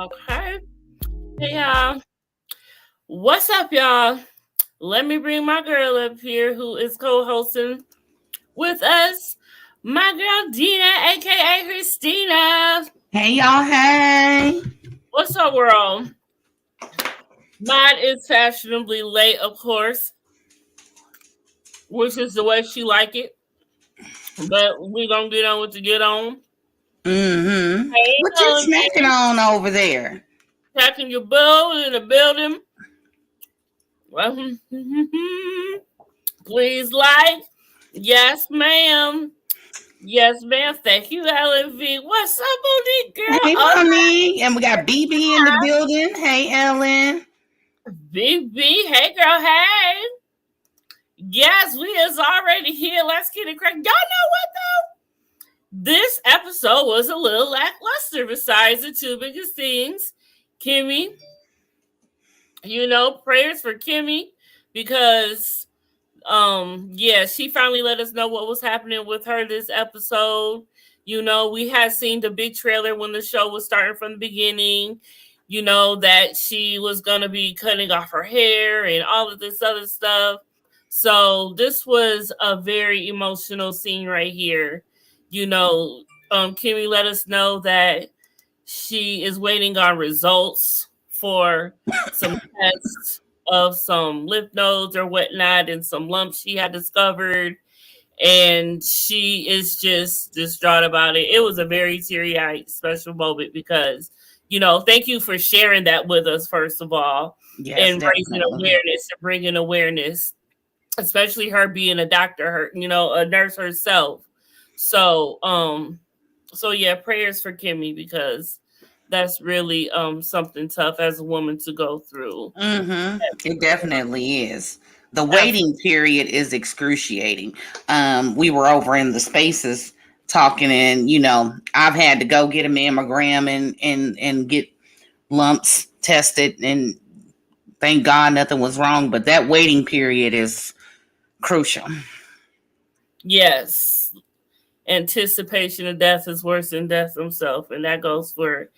Okay. Hey, y'all. What's up, y'all? Let me bring my girl up here who is co hosting with us. My girl, Dina, aka Christina. Hey y'all, hey. What's up, world? Mine is fashionably late, of course, which is the way she like it. But we gonna get on with the get on. Mm-hmm. Hey, What you snacking on over there? packing your bill in the building. Please like. Yes, ma'am. Yes, ma'am. Thank you, Ellen V. What's up, Monique girl? Hey Oh, mommy. And we got BB in the building. Hey Ellen. BB. Hey, girl. Hey. Yes, we is already here. Let's get it cracked. Y'all know what, though? This episode was a little lackluster besides the two biggest things. Kimmy, prayers for Kimmy because she finally let us know what was happening with her this episode. We had seen the big trailer when the show was starting from the beginning, that she was going to be cutting off her hair and all of this other stuff. So this was a very emotional scene right here. Kimmy let us know that she is waiting on results for some tests of some lymph nodes or whatnot and some lumps she had discovered. And she is just distraught about it. It was a very teary-eyed special moment because, thank you for sharing that with us, first of all, yes, and raising awareness and bringing awareness, especially her being a doctor, a nurse herself. So, yeah, prayers for Kimmy because that's really something tough as a woman to go through. Mm-hmm. It definitely is. The waiting period is excruciating. We were over in the spaces talking, and I've had to go get a mammogram and get lumps tested, and thank God nothing was wrong. But that waiting period is crucial. Yes. Anticipation of death is worse than death himself, and that goes for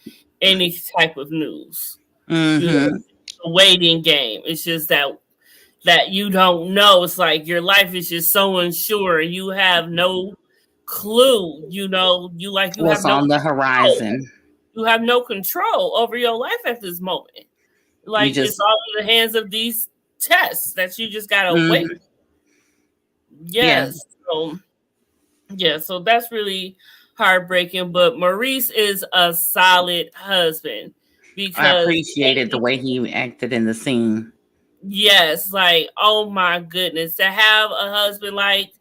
any type of news. Mm-hmm. The waiting game. It's just that you don't know. It's like your life is just so unsure. You have no clue. You What's have no on the control. horizon. You have no control over your life at this moment. Like it's all in the hands of these tests that you just gotta wait. Yes. So that's really heartbreaking. But Maurice is a solid husband because I appreciated the way he acted in the scene. Yes, like, oh my goodness, to have a husband like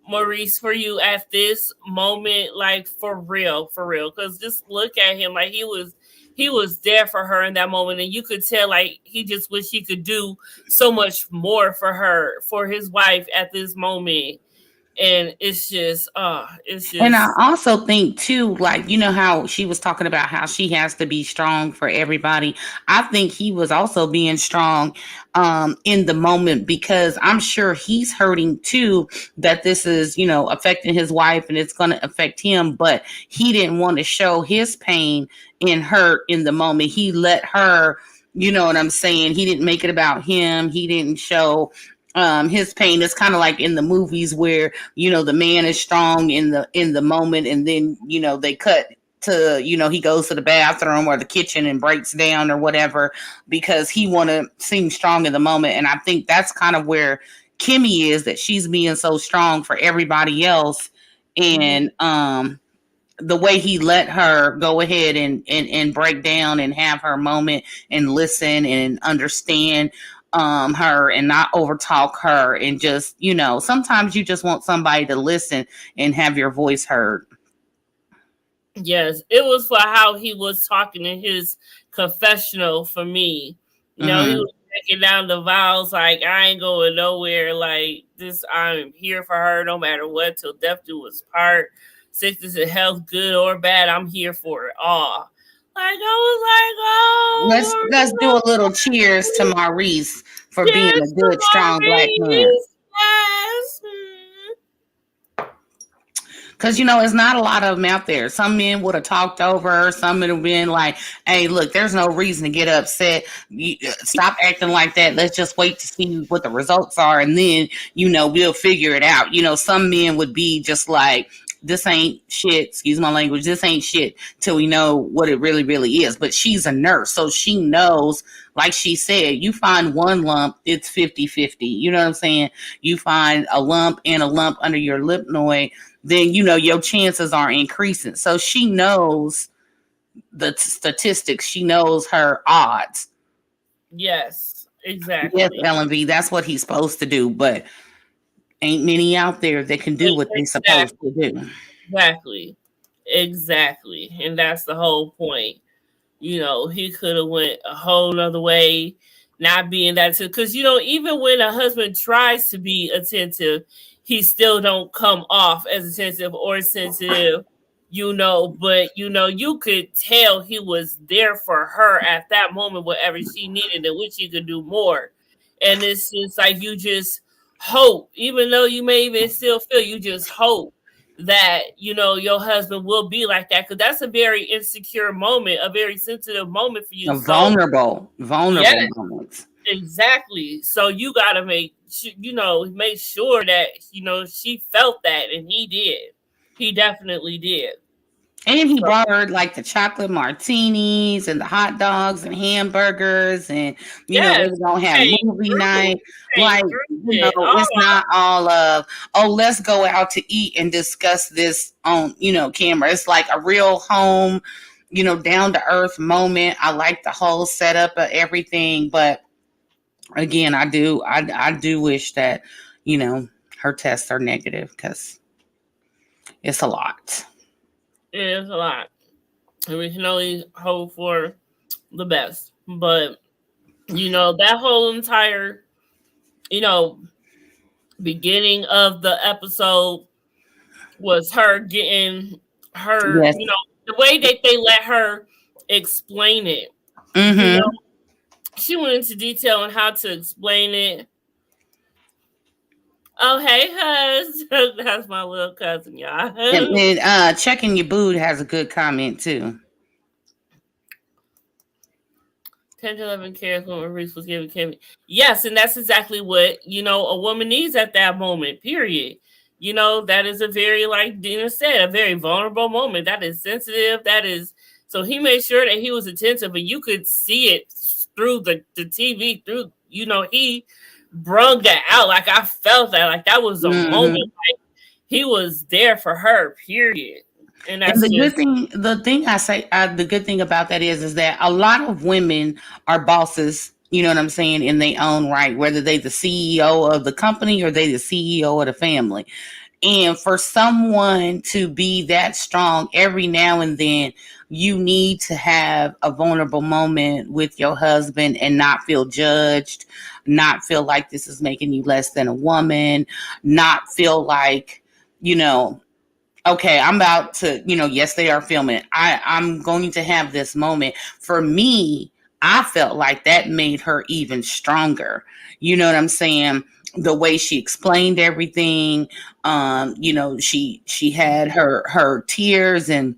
Maurice for you at this moment, like for real, because just look at him, like he was there for her in that moment, and you could tell like he just wish he could do so much more for her, for his wife at this moment. And it's just. And I also think too, like, how she was talking about how she has to be strong for everybody. I think he was also being strong in the moment because I'm sure he's hurting too, that this is, affecting his wife and it's going to affect him. But he didn't want to show his pain and hurt in the moment. He let her, you know what I'm saying? He didn't make it about him. He didn't show his pain. Is kind of like in the movies where the man is strong in the moment, and then they cut to he goes to the bathroom or the kitchen and breaks down or whatever because he want to seem strong in the moment. And I think that's kind of where Kimmy is, that she's being so strong for everybody else, and the way he let her go ahead and break down and have her moment and listen and understand her and not overtalk her, and just sometimes you just want somebody to listen and have your voice heard. Yes, it was for how he was talking in his confessional for me. He was breaking down the vows like, I ain't going nowhere, like this, I'm here for her no matter what, till death do us part, sickness and health, good or bad, I'm here for it all. Like I was like, oh, let's do a little cheers to Maurice for being a good, strong Black man. Yes. Because, it's not a lot of them out there. Some men would have talked over her. Some would have been like, hey, look, there's no reason to get upset. Stop acting like that. Let's just wait to see what the results are. And then, we'll figure it out. Some men would be just like, this ain't shit, excuse my language, this ain't shit till we know what it really, really is. But she's a nurse, so she knows, like she said, you find one lump, it's 50-50. You know what I'm saying? You find a lump and a lump under your lympnoid, then your chances are increasing. So she knows the statistics, she knows her odds. Yes, exactly. Yes, Ellen V, that's what he's supposed to do, but ain't many out there that can do what they're supposed to do. Exactly. And that's the whole point. He could have went a whole nother way, not being that, because even when a husband tries to be attentive, he still don't come off as attentive or sensitive, but you could tell he was there for her at that moment, whatever she needed, and which he could do more. And it's just like you just hope, even though you may even still feel, you just hope that your husband will be like that, because that's a very insecure moment, a very sensitive moment for you. Vulnerable yes, moments. exactly. So you got to make sure that she felt that, and he definitely did. And he brought her like the chocolate martinis and the hot dogs and hamburgers, and they Yes, were gonna have movie night. Like, it's Oh, not all of, oh, let's go out to eat and discuss this on camera. It's like a real home, down to earth moment. I like the whole setup of everything, but again, I do wish that her tests are negative, because it's a lot. it is a lot, and we can only hope for the best. But that whole entire you know beginning of the episode was her getting her, Yes. the way that they let her explain it. You know, Mm-hmm. she went into detail on how to explain it. Oh, hey, hus. That's my little cousin, y'all. And then checking your boot has a good comment too. 10 to 11 cares when Reese was giving Kimmy. Yes, and that's exactly what, a woman needs at that moment, period. That is a very, like Dina said, a very vulnerable moment. That is sensitive. That is, so he made sure that he was attentive, and you could see it through the TV, through, he brung that out. Like, I felt that, like, that was a moment. Mm-hmm. Like, he was there for her, period. And And that's just, the good thing about that is that a lot of women are bosses. You know what I'm saying, in their own right, whether they the CEO of the company or they the CEO of the family. And for someone to be that strong, every now and then, you need to have a vulnerable moment with your husband and not feel judged, not feel like this is making you less than a woman, not feel like, you know, okay, I'm about to, yes, they are filming. I'm going to have this moment. For me, I felt like that made her even stronger. You know what I'm saying? The way she explained everything, she had her tears, and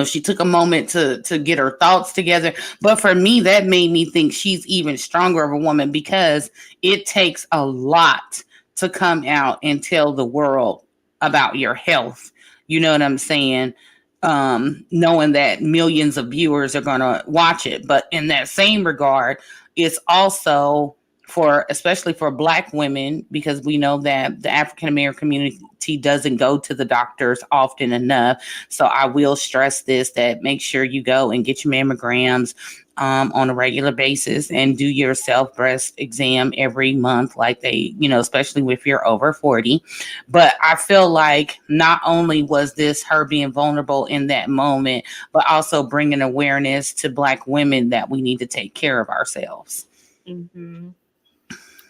she took a moment to get her thoughts together. But for me, that made me think she's even stronger of a woman, because it takes a lot to come out and tell the world about your health. You know what I'm saying? Knowing that millions of viewers are going to watch it. But in that same regard, it's also for, especially for Black women, because we know that the African American community doesn't go to the doctors often enough. So I will stress this, that make sure you go and get your mammograms on a regular basis, and do your self breast exam every month, like they, especially if you're over 40. But I feel like not only was this her being vulnerable in that moment, but also bringing awareness to Black women that we need to take care of ourselves. mm-hmm.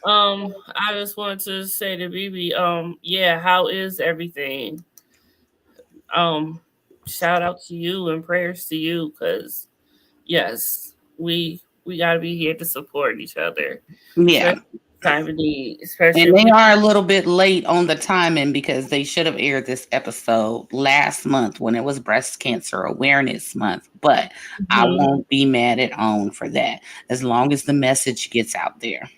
I just wanted to say to BB, yeah, how is everything? Um, Shout out to you and prayers to you, because yes, we got to be here to support each other, Yeah. especially time of need, especially And if they we. are a little bit late on the timing because they should have aired this episode last month when it was Breast Cancer Awareness Month. But I Mhm. won't be mad at OWN for that as long as the message gets out there.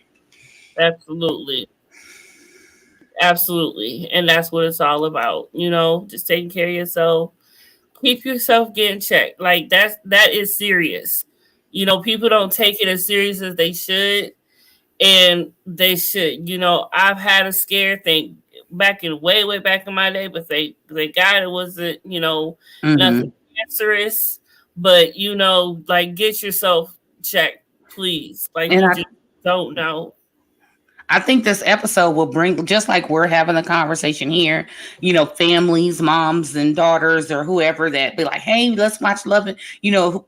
Absolutely. Absolutely. And that's what it's all about. You know, just taking care of yourself. Keep yourself getting checked. Like that is serious. You know, people don't take it as serious as they should. And they should. You know, I've had a scare thing back in way back in my day, but they got it wasn't, you know, nothing Hmm. cancerous. But you know, like get yourself checked, please. Like And you I just don't know. I think this episode will bring, just like we're having a conversation here, families, moms and daughters or whoever that be like, hey, let's watch Love It.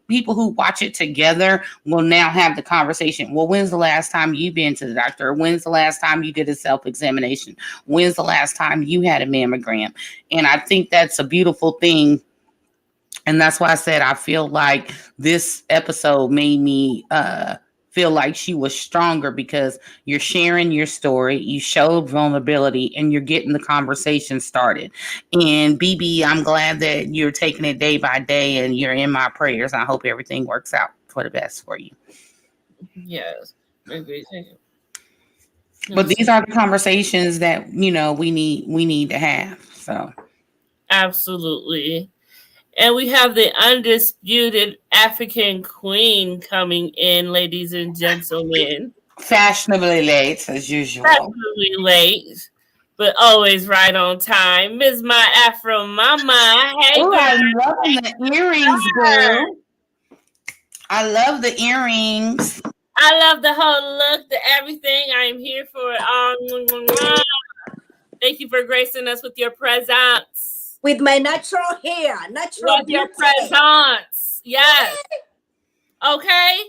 People who watch it together will now have the conversation. Well, when's the last time you've been to the doctor? When's the last time you did a self examination? When's the last time you had a mammogram? And I think that's a beautiful thing, and that's why I said I feel like this episode made me feel like she was stronger because you're sharing your story, you showed vulnerability, and you're getting the conversation started. And BB, I'm glad that you're taking it day by day and you're in my prayers. I hope everything works out for the best for you. Yes. Maybe. Let me But these see. are the conversations that we need to have. So Absolutely. And we have the undisputed African queen coming in, ladies and gentlemen. fashionably late as usual. Definitely late, but always right on time. Miss My Afro Mama. Hey, Oh, girl. I'm loving the earrings, boo. I love the earrings. I love the whole look, the everything. I am here for it all. Thank you for gracing us with your presence. With my natural hair, natural With your beauty. presence. Yes. Okay.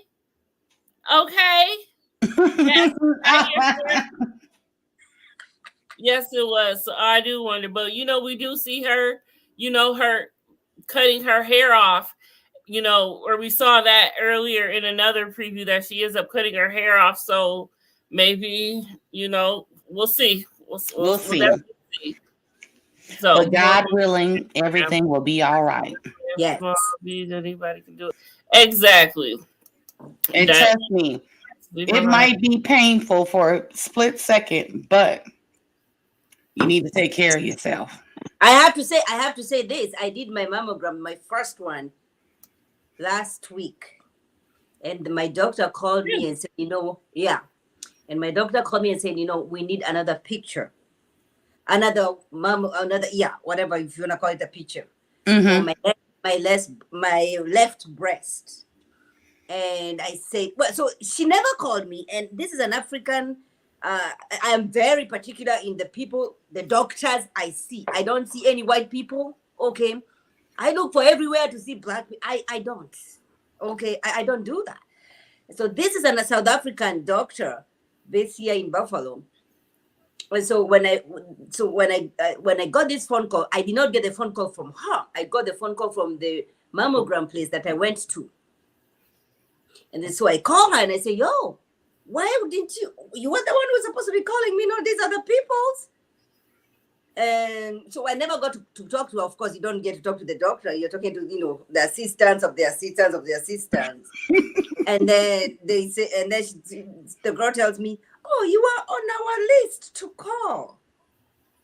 Okay. Yes. Yes, it was. So I do wonder, but we do see her, her cutting her hair off, or we saw that earlier in another preview that she ends up cutting her hair off. So maybe, we'll see. We'll We'll see. definitely see. So, But God willing, everything will be all right. Yes. Anybody can do it. Exactly. And That trust me, it might be painful for a split second, but you need to take care of yourself. I have to say this. I did my mammogram, my first one, last week. And my doctor called me and said, And my doctor called me and said, we need another picture. Whatever, if you want to call it a picture. Mm-hmm. For my left breast. And I said, well, so she never called me. And this is an African. I am very particular in the doctors I see. I don't see any white people. Okay. I look for everywhere to see black people. I don't. Okay. I don't do that. So this is a South African doctor based here in Buffalo. And so when I got this phone call, I did not get the phone call from her. I got the phone call from the mammogram place that I went to. And then so I call her and I say, yo, why didn't you were the one who was supposed to be calling me, not these other people's? And so I never got to talk to her. Of course, you don't get to talk to the doctor. You're talking to, the assistants of the assistants of the assistants. And then they say, and then the girl tells me, oh, you are on our list to call.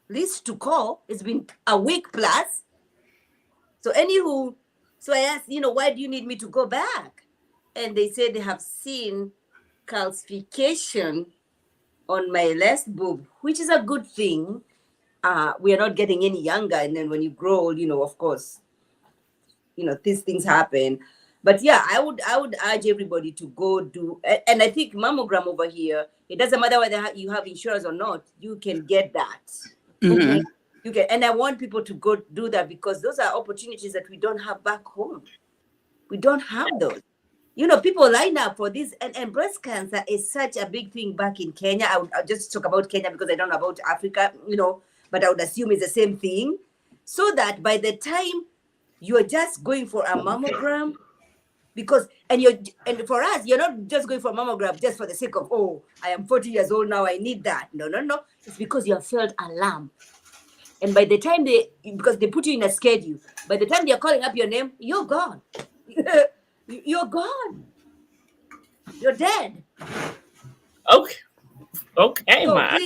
List to call? It's been a week plus. So anywho, so I asked, why do you need me to go back? And they said they have seen calcification on my left boob, which is a good thing. We are not getting any younger. And then when you grow old, of course, these things happen. But yeah, I would urge everybody to go do, and I think mammogram over here, it doesn't matter whether you have insurance or not, you can get that. Mm-hmm. Okay? You can, and I want people to go do that because those are opportunities that we don't have back home. We don't have those. People line up for this, and breast cancer is such a big thing back in Kenya. I'll just talk about Kenya because I don't know about Africa, but I would assume it's the same thing. So that by the time you are just going for a mammogram, because and for us, you're not just going for mammogram just for the sake of, oh, I am 40 years old now, I need that. No, no, no. It's because you have felt alarm. And by the time because they put you in a schedule, by the time they're calling up your name, you're gone. You're gone. You're dead. Okay. Okay, So man.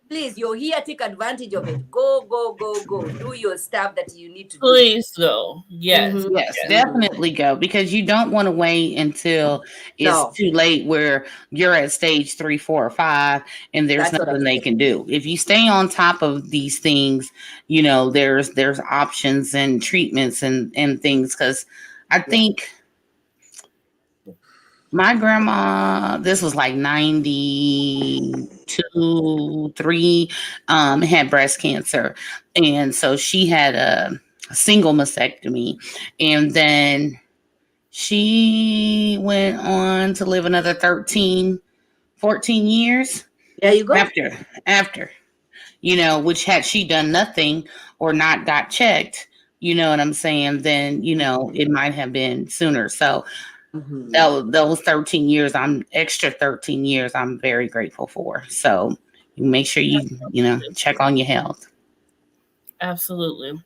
please, you're here, take advantage of it. Go, go, go, go. Do your stuff that you need to do. Please go. Yes. Mhm. Yes, definitely go, because you don't want to wait until it's No. too late where you're at stage 3, 4, or 5, and there's That's what nothing I'm they saying. can do. If you stay on top of these things, you know, there's options and treatments and things. Because I think my grandma, this was like 92, 3, had breast cancer. And so she had a single mastectomy. And then she went on to live another 13, 14 years There you go. after, you know, which had she done nothing or not got checked, you know what I'm saying, then, you know, it might have been sooner. So those 13 years, extra 13 years, I'm very grateful for. So make sure you know, check on your health. Absolutely.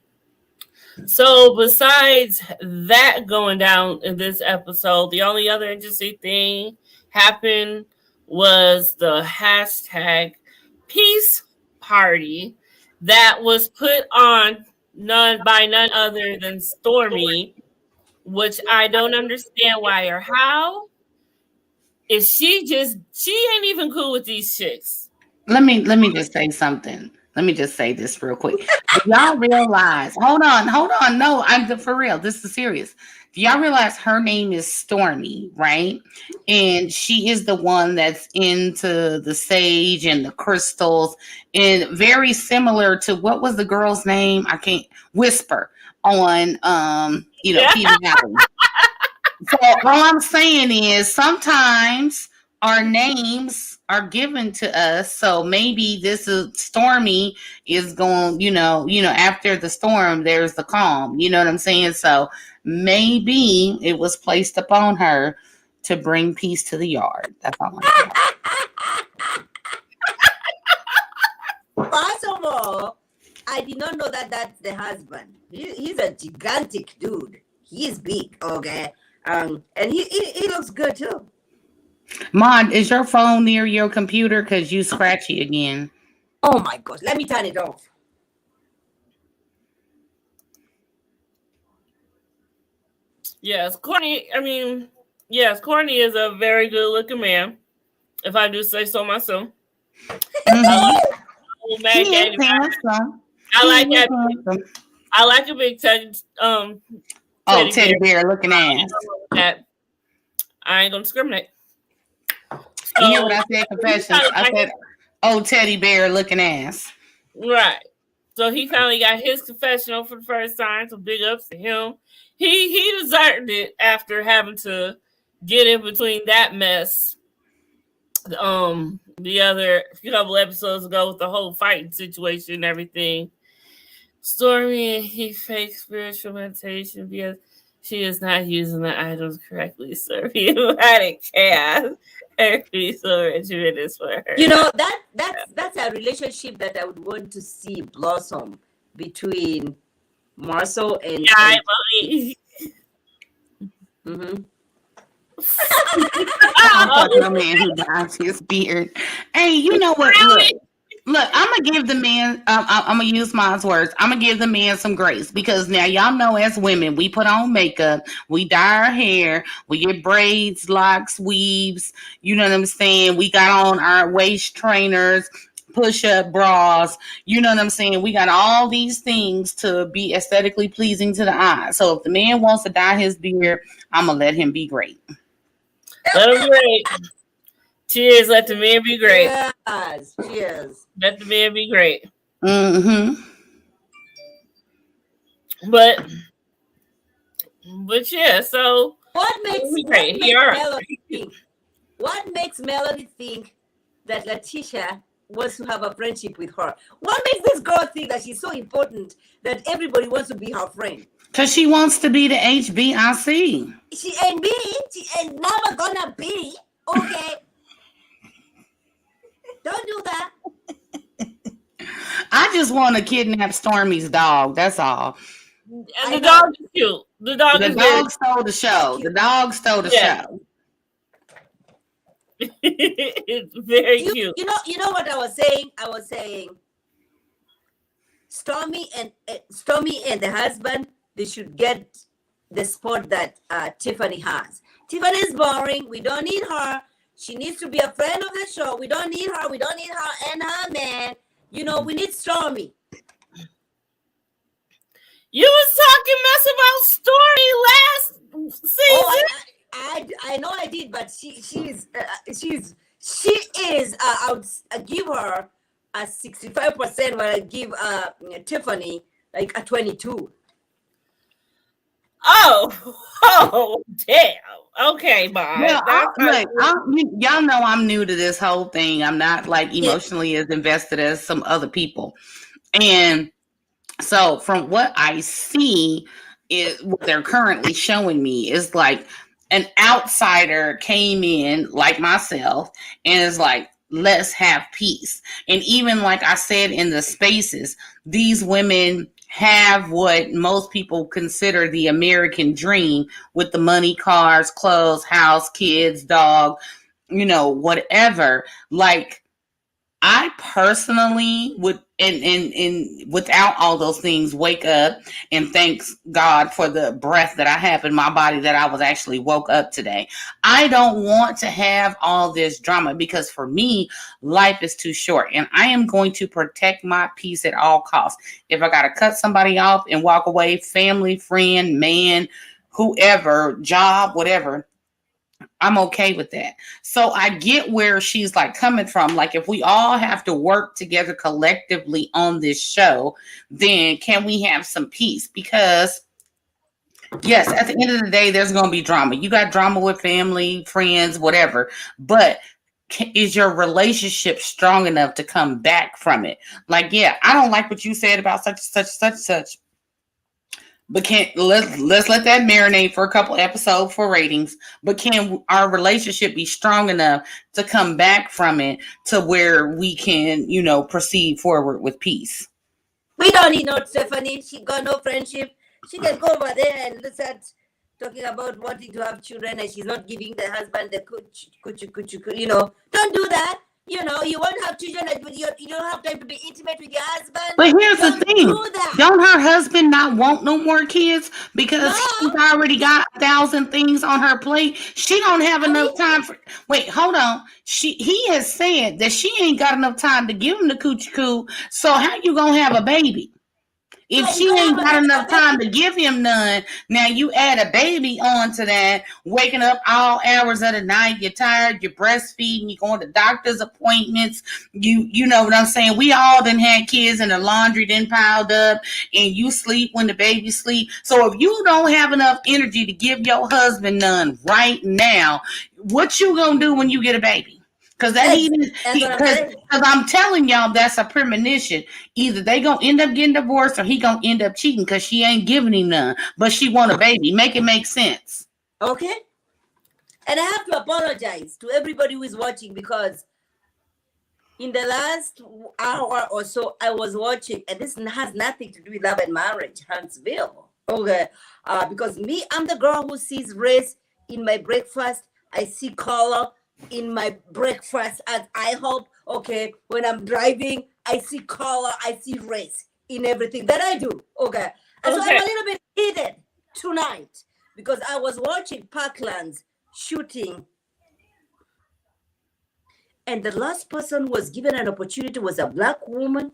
So besides that going down in this episode, the only other interesting thing happened was the hashtag peace party that was put on by none other than Stormy, which I don't understand why or how. If she ain't even cool with these chicks. Let me just say something. Let me just say this real quick. Do y'all realize? Hold on. No, I'm for real. This is serious. Do y'all realize her name is Stormy, right? And she is the one that's into the sage and the crystals, and very similar to what was the girl's name? I can't Whisper on you know, Peter Valley. So all I'm saying is sometimes our names are given to us. So maybe this is Stormy is going, after the storm, there's the calm. You know what I'm saying? So maybe it was placed upon her to bring peace to the yard. That's all I'm saying. First of all, I did not know that that's the husband. He's a gigantic dude. He's big, okay? And he looks good too. Mon, is your phone near your computer? Because you scratchy again. Oh my gosh, let me turn it off. Yes, Courtney is a very good looking man, if I do say so myself. Mm-hmm. I like that. I like a big teddy bear looking ass. I ain't gonna discriminate. You hear what I said? Confessions. I said, teddy bear looking ass. Right. So he finally got his confessional for the first time. So big ups to him. He deserved it after having to get in between that mess. The other couple episodes ago with the whole fighting situation and everything. Stormy and he fake spiritual meditation because she is not using the items correctly. So you had a chaos. Every so regimented for her. You know, that's a relationship that I would want to see blossom between Marcel and I'm talking a man who dyes his beard. Hey, you know what? Look, I'm gonna give the man. I'm gonna use my words. I'm gonna give the man some grace, because now y'all know, as women, we put on makeup, we dye our hair, we get braids, locks, weaves. You know what I'm saying? We got on our waist trainers, push-up bras. You know what I'm saying? We got all these things to be aesthetically pleasing to the eye. So if the man wants to dye his beard, I'm gonna let him be great. Let him be great. Cheers. Let the man be great. Yes. Cheers. Let the man be great. Mm-hmm. But yeah, so what makes Melody think that Letitia wants to have a friendship with her. What makes this girl think that she's so important that everybody wants to be her friend? Because she wants to be the HBIC. She ain't be. She ain't never gonna be. Okay. Don't do that. I just want to kidnap Stormy's dog. That's all. And the dog is cute. The dog stole the show. The dog stole the show. It's very cute. You know what I was saying? I was saying Stormy and the husband, they should get the spot that Tiffany has. Tiffany is boring. We don't need her. She needs to be a friend of the show. We don't need her. We don't need her and her man. You know, we need Stormy. You was talking mess about Story last season. Oh, I know I did, but she is. I'll give her a 65%. While I give Tiffany like a 22. Oh, damn. Okay, bye. Y'all know I'm new to this whole thing. I'm not like emotionally as invested as some other people, and so from what I see, is what they're currently showing me is like an outsider came in like myself and is like, let's have peace. And even like I said in the spaces, these women have what most people consider the American dream with the money, cars, clothes, house, kids, dog, whatever. Like, I personally would, and without all those things, wake up and thank God for the breath that I have in my body that I was actually woke up today. I don't want to have all this drama because for me, life is too short and I am going to protect my peace at all costs. If I got to cut somebody off and walk away, family, friend, man, whoever, job, whatever, I'm okay with that. So I get where she's like coming from. Like, if we all have to work together collectively on this show, then can we have some peace? Because yes, at the end of the day, there's going to be drama. You got drama with family, friends, whatever. But is your relationship strong enough to come back from it? Like, yeah, I don't like what you said about such. But let's let that marinate for a couple episodes for ratings. But can our relationship be strong enough to come back from it to where we can, proceed forward with peace? We don't need no Stephanie. She got no friendship. She can go over there and start talking about wanting to have children, and she's not giving the husband the kuchu. Don't do that. You won't have children, but you don't have time to be intimate with your husband. But here's the thing. Don't her husband not want no more kids? Because she's already got 1,000 things on her plate. She don't have enough time for... Wait, hold on. He has said that she ain't got enough time to give him the coochie-coo. So how you gonna have a baby? If she ain't got enough time to give him none, now you add a baby onto that, waking up all hours of the night, you're tired, you're breastfeeding, you're going to doctor's appointments, you know what I'm saying? We all done had kids and the laundry done piled up, and you sleep when the baby sleep. So if you don't have enough energy to give your husband none right now, what you gonna do when you get a baby? Because I'm telling y'all, that's a premonition. Either they gonna end up getting divorced or he gonna end up cheating because she ain't giving him none, but she want a baby. Make it make sense. Okay. And I have to apologize to everybody who is watching, because in the last hour or so I was watching, and this has nothing to do with Love and Marriage, Huntsville. Okay. Because I'm the girl who sees race in my breakfast. I see color in my breakfast at IHOP. Okay, when I'm driving, I see color, I see race in everything that I do. Okay, and so I'm a little bit heated tonight because I was watching Parkland's shooting, and the last person who was given an opportunity was a Black woman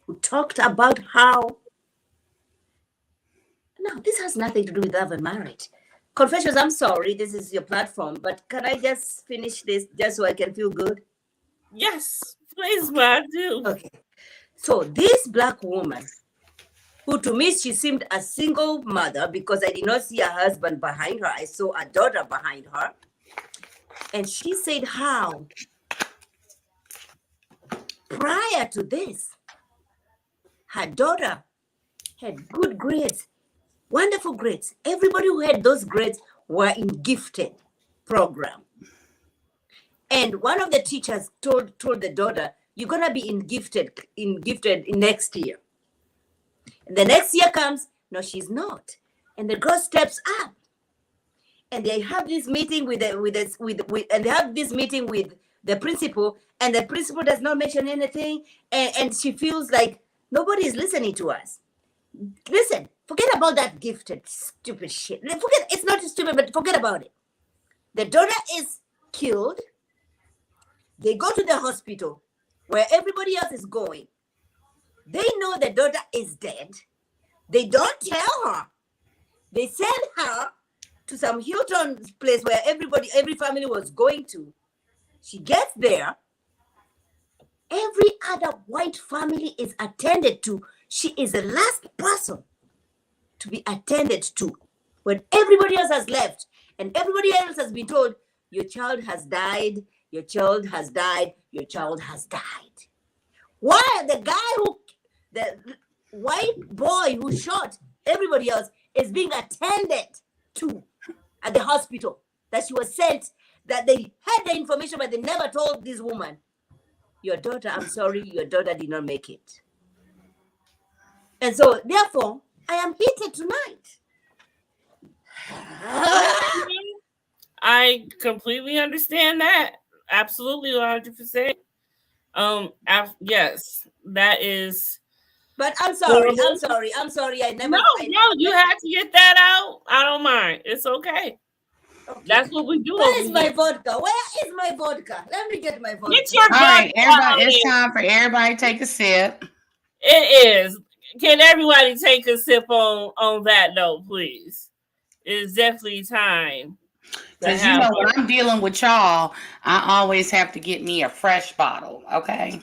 who talked about how... Now, this has nothing to do with Love and Marriage. Confessions, I'm sorry, this is your platform, but can I just finish this just so I can feel good? Yes, please, ma, do. Okay. So this Black woman, who to me, she seemed a single mother because I did not see a husband behind her. I saw a daughter behind her. And she said how prior to this, her daughter had good grades, wonderful grades. Everybody who had those grades were in gifted program. And one of the teachers told the daughter, "You're gonna be in gifted in next year." And the next year comes, no, she's not. And the girl steps up, and they have this meeting with the principal, and the principal does not mention anything, and she feels like nobody is listening to us. Listen, forget about that gifted stupid shit. Forget, it's not stupid, but forget about it. The daughter is killed. They go to the hospital where everybody else is going. They know the daughter is dead. They don't tell her. They send her to some Hilton place where every family was going to. She gets there. Every other white family is attended to. She is the last person to be attended to when everybody else has left and everybody else has been told, your child has died, your child has died, your child has died. Why the white boy who shot everybody else is being attended to at the hospital that she was sent, that they had the information, but they never told this woman, your daughter, I'm sorry, your daughter did not make it. And so, therefore, I am heated tonight. I completely understand that. Absolutely, 100%. Yes, that is. But I'm sorry. I never. No, you had to get that out. I don't mind. It's okay. That's what we do. Where is my vodka? Where is my vodka? Let me get my vodka. Get your vodka. All right, everybody. It's time for everybody to take a sip. It is. Can everybody take a sip on that note, please? It's definitely time. Because you know, when I'm dealing with y'all, I always have to get me a fresh bottle, okay?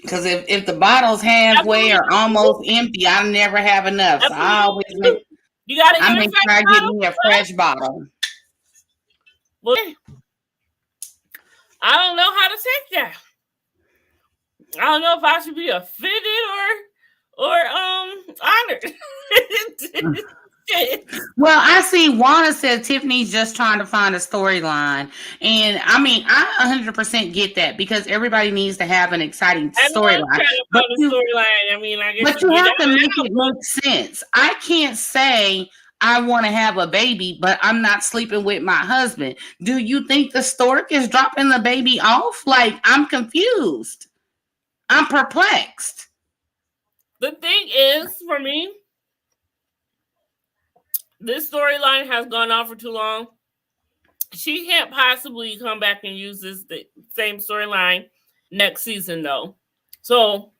Because if the bottle's halfway or almost empty, I never have enough. So I always make sure I get me a fresh bottle. Well, I don't know how to take that. I don't know if I should be offended or honored. Well, I see Wanda said Tiffany's just trying to find a storyline. And I mean, I 100% get that because everybody needs to have an exciting storyline. But you have to make it make sense. I can't say I want to have a baby, but I'm not sleeping with my husband. Do you think the stork is dropping the baby off? Like, I'm confused. I'm perplexed. The thing is, for me, this storyline has gone on for too long. She can't possibly come back and use the same storyline next season, though. So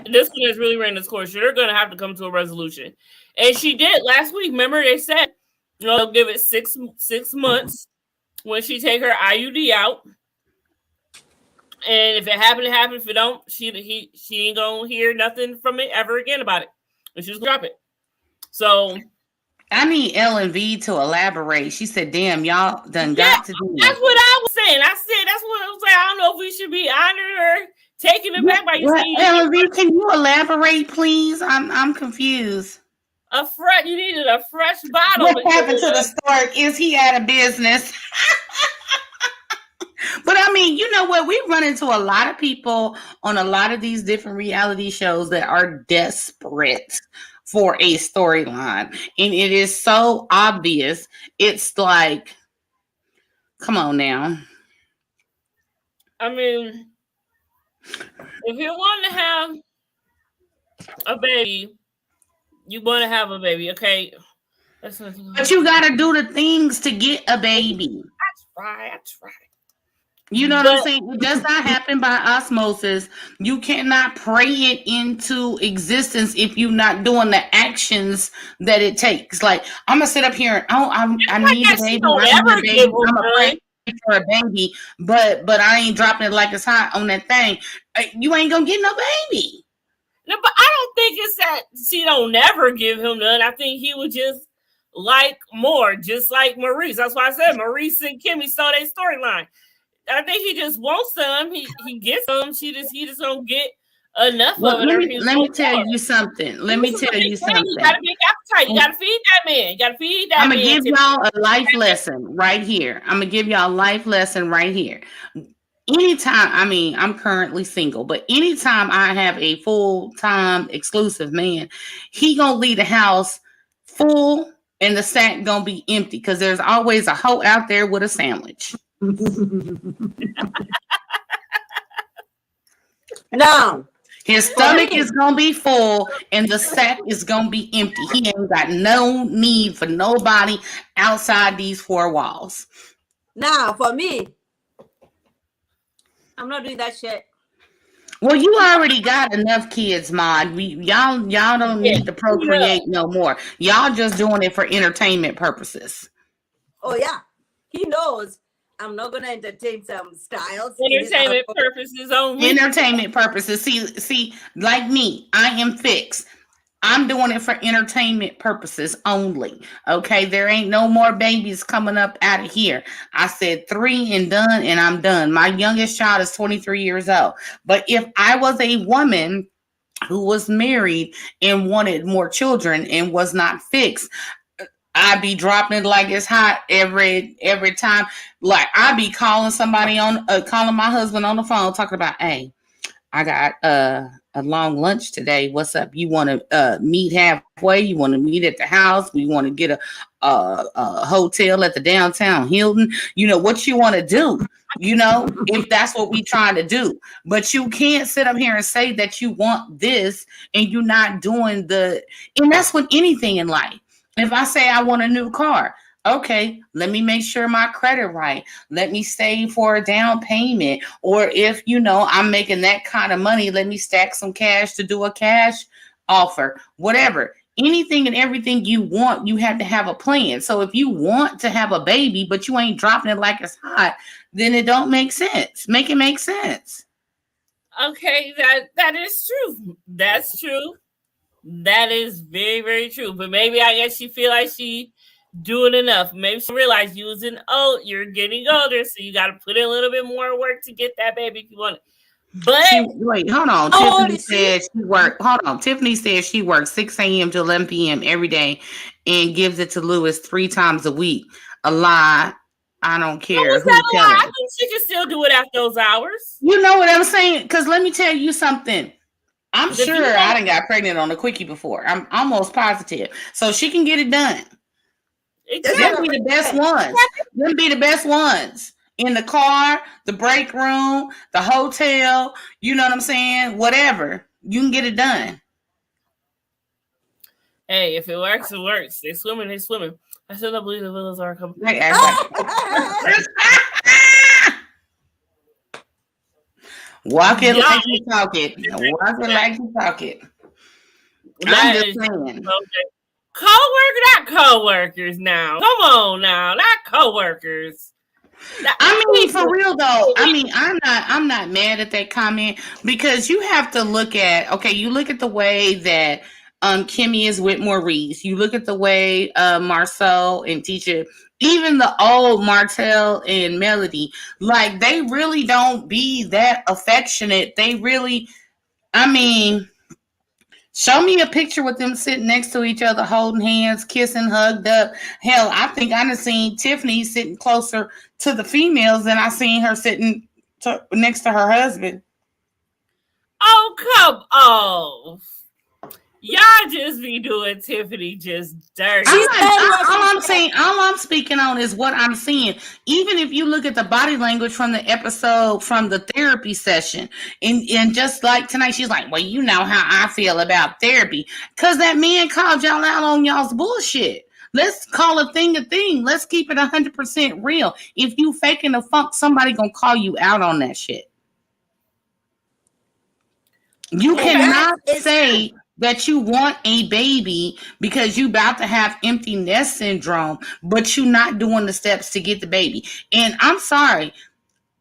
this one is really running its course. You're going to have to come to a resolution. And she did last week. Remember, they said, they'll give it six months when she take her IUD out. And if it happen, it happen. If it don't, she ain't going to hear nothing from it ever again about it. And she's going to drop it. So I need LNV to elaborate. She said, damn, y'all done got to do it. That's what I was saying. I said, that's what I was saying. I don't know if we should be honored or taking it back by you saying. LNV, can you elaborate, please? I'm confused. You needed a fresh bottle. What happened to the stork? Is he out of business? But I mean, you know what? We run into a lot of people on a lot of these different reality shows that are desperate for a storyline, and it is so obvious. It's like, come on now. I mean, if you want to have a baby, you want to have a baby, okay? But you got to do the things to get a baby. I try. You know what I'm saying? It does not happen by osmosis. You cannot pray it into existence if you're not doing the actions that it takes. Like, I'm gonna sit up here and I need a baby. I'm gonna pray for a baby, but I ain't dropping it like it's hot on that thing. You ain't gonna get no baby. No, but I don't think it's that she don't never give him none. I think he would just like more, just like Maurice. That's why I said Maurice and Kimmy saw their storyline. I think he just wants some. He gets some. He just don't get enough Well, of it. let me tell you something. Let me tell you something. You got a big appetite. You got to feed that man. You got to feed that I'm man. gonna give y'all a life lesson right here. I'm gonna give y'all a life lesson right here. Anytime, I mean, I'm currently single, but anytime I have a full-time exclusive man, he gonna leave the house full and the sack gonna be empty because there's always a hoe out there with a sandwich. Now, his stomach is gonna be full and the sack is gonna be empty. He ain't got no need for nobody outside these four walls. Now, for me, I'm not doing that shit. Well, you already got enough kids, Mod. Y'all don't need to procreate no more. Y'all just doing it for entertainment purposes. Oh yeah, he knows I'm not gonna entertain some styles. Entertainment purposes only. Entertainment purposes. See, like me, I am fixed. I'm doing it for entertainment purposes only. Okay, there ain't no more babies coming up out of here. I said 3 and done, and I'm done. My youngest child is 23 years old. But if I was a woman who was married and wanted more children and was not fixed, I'd be dropping it like it's hot every time. Like I'd be calling somebody calling my husband on the phone, talking about, hey, I got a long lunch today. What's up? You want to meet halfway? You want to meet at the house? We want to get a hotel at the downtown Hilton. You know what you want to do? You know, if that's what we trying to do. But you can't sit up here and say that you want this and you're not doing and that's with anything in life. If I say I want a new car, okay, let me make sure my credit right. Let me save for a down payment. Or if, I'm making that kind of money, let me stack some cash to do a cash offer, whatever. Anything and everything you want, you have to have a plan. So if you want to have a baby, but you ain't dropping it like it's hot, then it don't make sense. Make it make sense. Okay, that is true. That's true. That is very, very true. But maybe I guess she feel like she doing enough. Maybe she realized you're getting older, so you got to put in a little bit more work to get that baby if you want it. But wait, hold on. Tiffany said she worked. Hold on. Tiffany said she works 6 a.m. to 11 p.m. every day and gives it to Lewis 3 times a week. A lie. I don't care. Who's that a lie? I think she can still do it after those hours. You know what I'm saying? Because let me tell you something. I'm sure I done got pregnant on a quickie before. I'm almost positive. So she can get it done. Them be the best ones. Them be the best ones. In the car, the break room, the hotel, you know what I'm saying? Whatever. You can get it done. Hey, if it works, it works. They swimming. I still don't believe the villas are coming. Walk it like you talk it. Walk it like you talk it. I'm just saying. Not co-workers now. Come on now. Not co-workers. I mean, for real though. I mean, I'm not mad at that comment because you have to look at, you look at the way that Kimmy is with Maurice. You look at the way Marcel and Tisha, even the old Martell and Melody, like they really don't be that affectionate. They really, show me a picture with them sitting next to each other, holding hands, kissing, hugged up. Hell, I think I done seen Tiffany sitting closer to the females than I seen her sitting next to her husband. Oh, come on. Y'all just be doing Tiffany just dirty. All I'm speaking on is what I'm seeing. Even if you look at the body language from the episode from the therapy session, and just like tonight, she's like, well, you know how I feel about therapy. Because that man called y'all out on y'all's bullshit. Let's call a thing a thing. Let's keep it 100% real. If you faking the funk, somebody gonna call you out on that shit. You cannot say that you want a baby because you about to have empty nest syndrome, but you're not doing the steps to get the baby. And I'm sorry.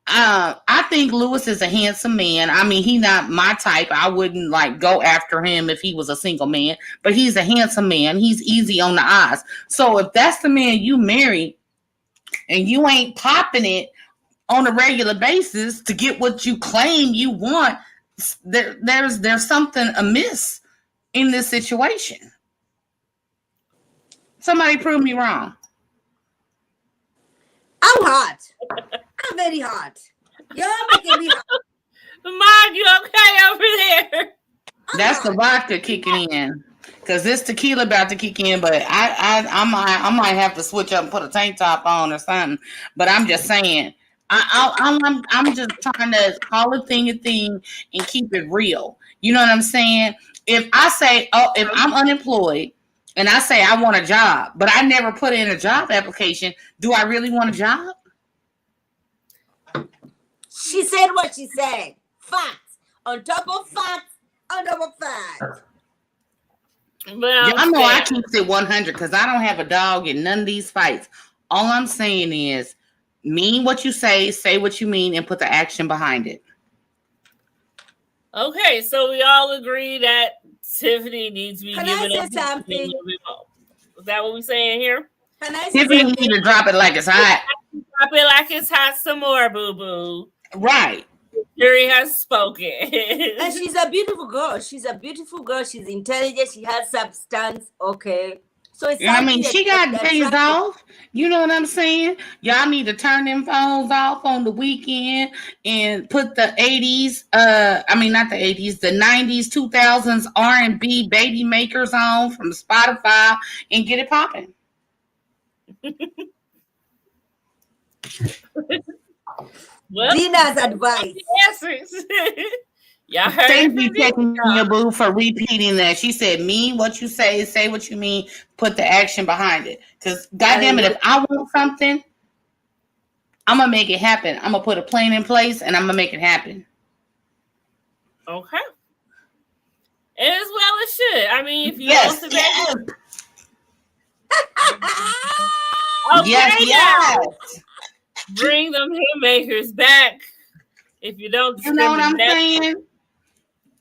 I think Lewis is a handsome man. I mean, he's not my type. I wouldn't go after him if he was a single man, but he's a handsome man. He's easy on the eyes. So if that's the man you marry and you ain't popping it on a regular basis to get what you claim you want, there's something amiss in this situation. Somebody prove me wrong. I'm hot. I'm very hot. You're making me hot. Mom, you okay over there? That's the vodka kicking in. Because this tequila about to kick in, but I might have to switch up and put a tank top on or something. But I'm just saying, I'm just trying to call a thing and keep it real. You know what I'm saying? If I say, if I'm unemployed and I say I want a job, but I never put in a job application, do I really want a job? She said what she said. Facts on top of facts on top of facts. But I know I keep it 100 because I don't have a dog in none of these fights. All I'm saying is, mean what you say what you mean, and put the action behind it. Okay, so we all agree that Tiffany needs to be given I say something? Is that what we're saying here? Tiffany need to drop it like it's hot. Drop it like it's hot some more, boo-boo. Right. Jury has spoken. And she's a beautiful girl. She's intelligent. She has substance. Okay. So it's she got days off. You know what I'm saying? Y'all need to turn them phones off on the weekend and put the 80s, not the 80s, the 90s, 2000s R&B baby makers on from Spotify and get it popping. Well, Dina's advice. Y'all heard Thank you, taking your boo, for repeating that. She said, mean what you say what you mean, put the action behind it. Because, goddamn it, if I want something, I'm going to make it happen. I'm going to put a plan in place, and I'm going to make it happen. Okay. As well as should. I mean, if you want to okay, yes. Bring them haymakers back. If you don't, you know what I'm saying?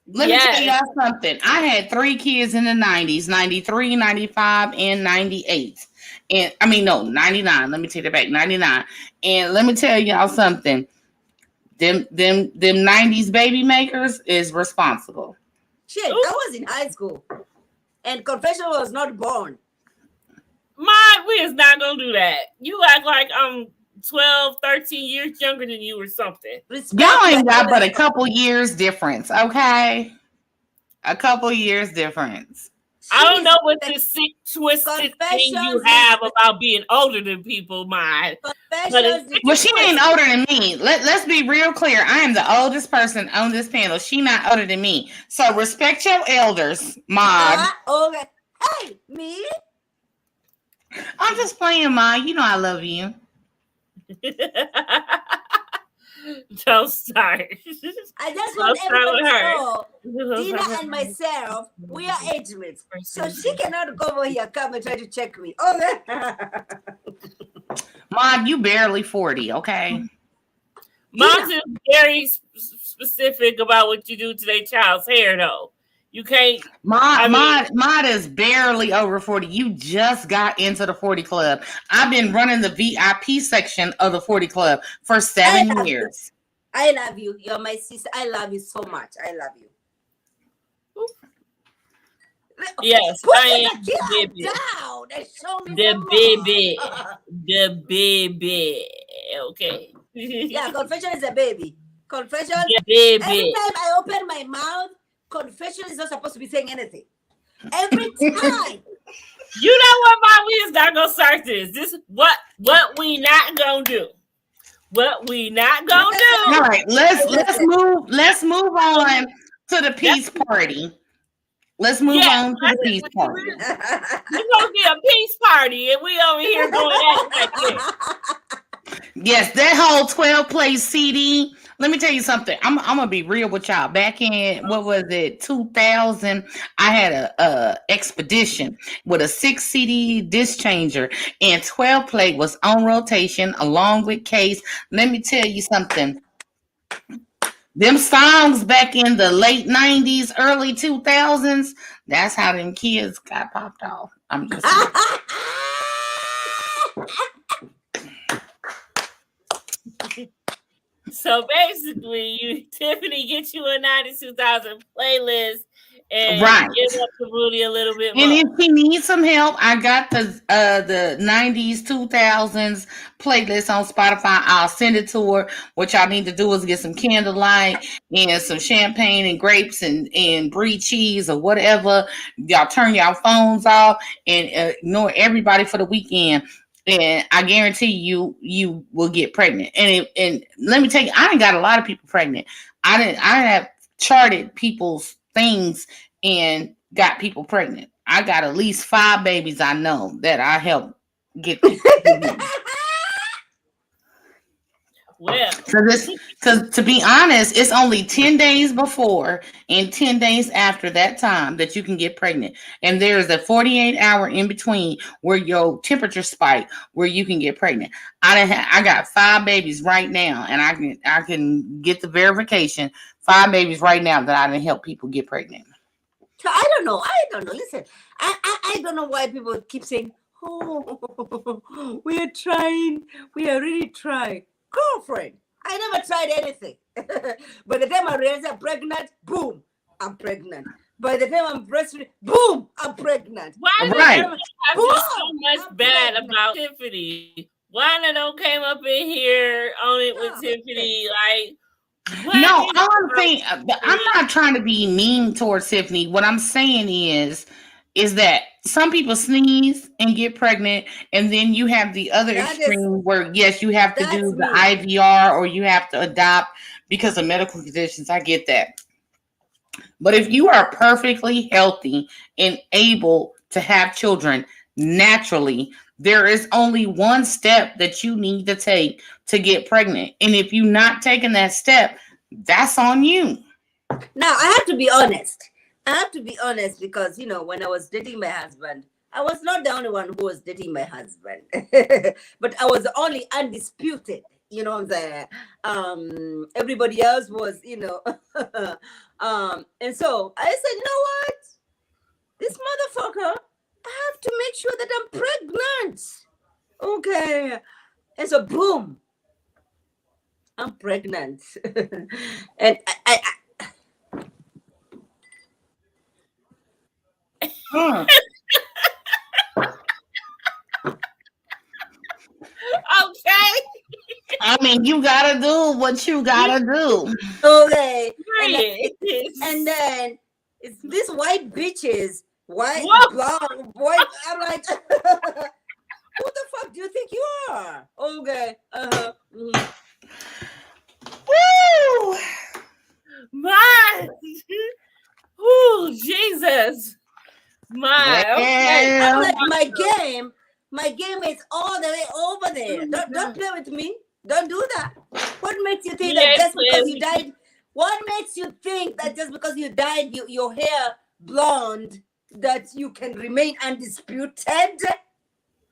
Let me tell y'all something. I had 3 kids in the 90s, 93, 95, and 98. And 99. Let me take it back, 99. And let me tell y'all something. Them 90s baby makers is responsible. Shit, I was in high school. And Confession was not born. We is not gonna do that. You act like I'm 12, 13 years younger than you or something. Y'all ain't got but a couple years difference, okay? A couple years difference. I don't know what this sick, twisted thing you have about being older than people, Well, she ain't older than me. Let's be real clear. I am the oldest person on this panel. She not older than me. So respect your elders, Maud. Okay. Hey, me? I'm just playing, Maud. You know I love you. Don't start. I just want everybody to know, Dina and myself, we are ageless. So she cannot go over here, come and try to check me. Okay. Mom, you barely 40, okay? Mom's is very specific about what you do to their child's hair, though. You can't. Mod is barely over 40. You just got into the 40 club. I've been running the VIP section of the 40 club for 7 years. I love you. You're my sister. I love you so much. I love you. Yes, put I am the baby. Down and show me the baby. Okay. Yeah, Confession is a baby. Confession. The baby. Every time I open my mouth, Confession is not supposed to be saying anything. Every time. You know what, Mom? We just gotta go start this. This what we not gonna do. What we not gonna do. All right, let's move on to the peace party. Let's move on to the peace party. It's gonna be a peace party, and we over here going at it. Yes, that whole 12-play CD. Let me tell you something. I'm gonna be real with y'all. Back in 2000, I had a expedition with a 6 CD disc changer, and 12-play was on rotation along with Case. Let me tell you something. Them songs back in the late 90s, early 2000s, that's how them kids got popped off. I'm just So basically, Tiffany gets you a 92,000 playlist and Right. give up to Rudy a little bit And more. if he needs some help, I got the 90s, 2000s playlist on Spotify. I'll send it to her. What y'all need to do is get some candlelight and some champagne and grapes and brie cheese or whatever. Y'all turn y'all phones off and ignore everybody for the weekend. And I guarantee you will get pregnant. And let me tell you, I done got a lot of people pregnant. I didn't have charted people's things and got people pregnant. I got at least 5 babies I know that I helped get. Well, Because to be honest, it's only 10 days before and 10 days after that time that you can get pregnant. And there's a 48-hour in between where your temperature spike where you can get pregnant. I got 5 babies right now, and I can get the verification. 5 babies right now that I didn't help people get pregnant. I don't know. Listen, I don't know why people keep saying, "Oh, we are trying. We are really trying." Girlfriend, I never tried anything. By the time I realize I'm pregnant, boom, I'm pregnant. By the time I'm breastfeeding, boom, I'm pregnant. why do everyone have so much bad about Tiffany? Why don't came up in here on it with Tiffany? Like, no, all I'm saying, I'm not trying to be mean towards Tiffany. What I'm saying is that some people sneeze and get pregnant, and then you have the other extreme where yes, you have to do the IVR or you have to adopt because of medical conditions. I get that. But if you are perfectly healthy and able to have children naturally, there is only one step that you need to take to get pregnant. And if you're not taking that step, that's on you. Now, I have to be honest. Because, when I was dating my husband, I was not the only one who was dating my husband. But I was the only undisputed, everybody else was, and so I said, you know what? This motherfucker, I have to make sure that I'm pregnant. Okay. And so, boom, I'm pregnant. And I okay. I mean, you gotta do what you gotta do. Okay. And then it's these white bitches, blonde, white. I'm like, who the fuck do you think you are? Okay. Woo! Jesus. Okay. I'm like, my game is all the way over there. Don't play with me. Don't do that. What makes you think that just because you dyed? What makes you think that just because you dyed your hair blonde that you can remain undisputed?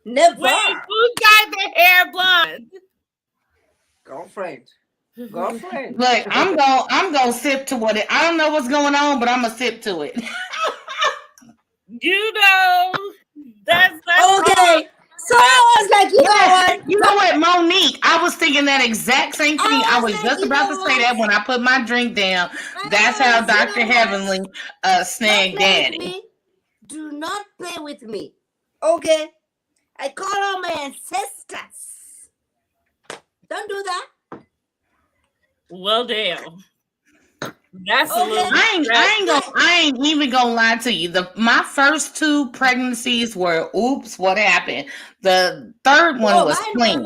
Never. Wait, who dyed the hair blonde? Girlfriend. Look, I'm gonna sip to what I don't know what's going on, but I'm gonna sip to it. That's okay. So I was like, you know what, Monique? I was thinking that exact same thing. I was just about to say that when I put my drink down. That's how Dr. Heavenly snagged Daddy. Do not play with me. Okay? I call on my ancestors. Don't do that. Well, damn. That's okay. a little. I ain't even gonna lie to you. My first 2 pregnancies were oops, what happened? The third one was planned.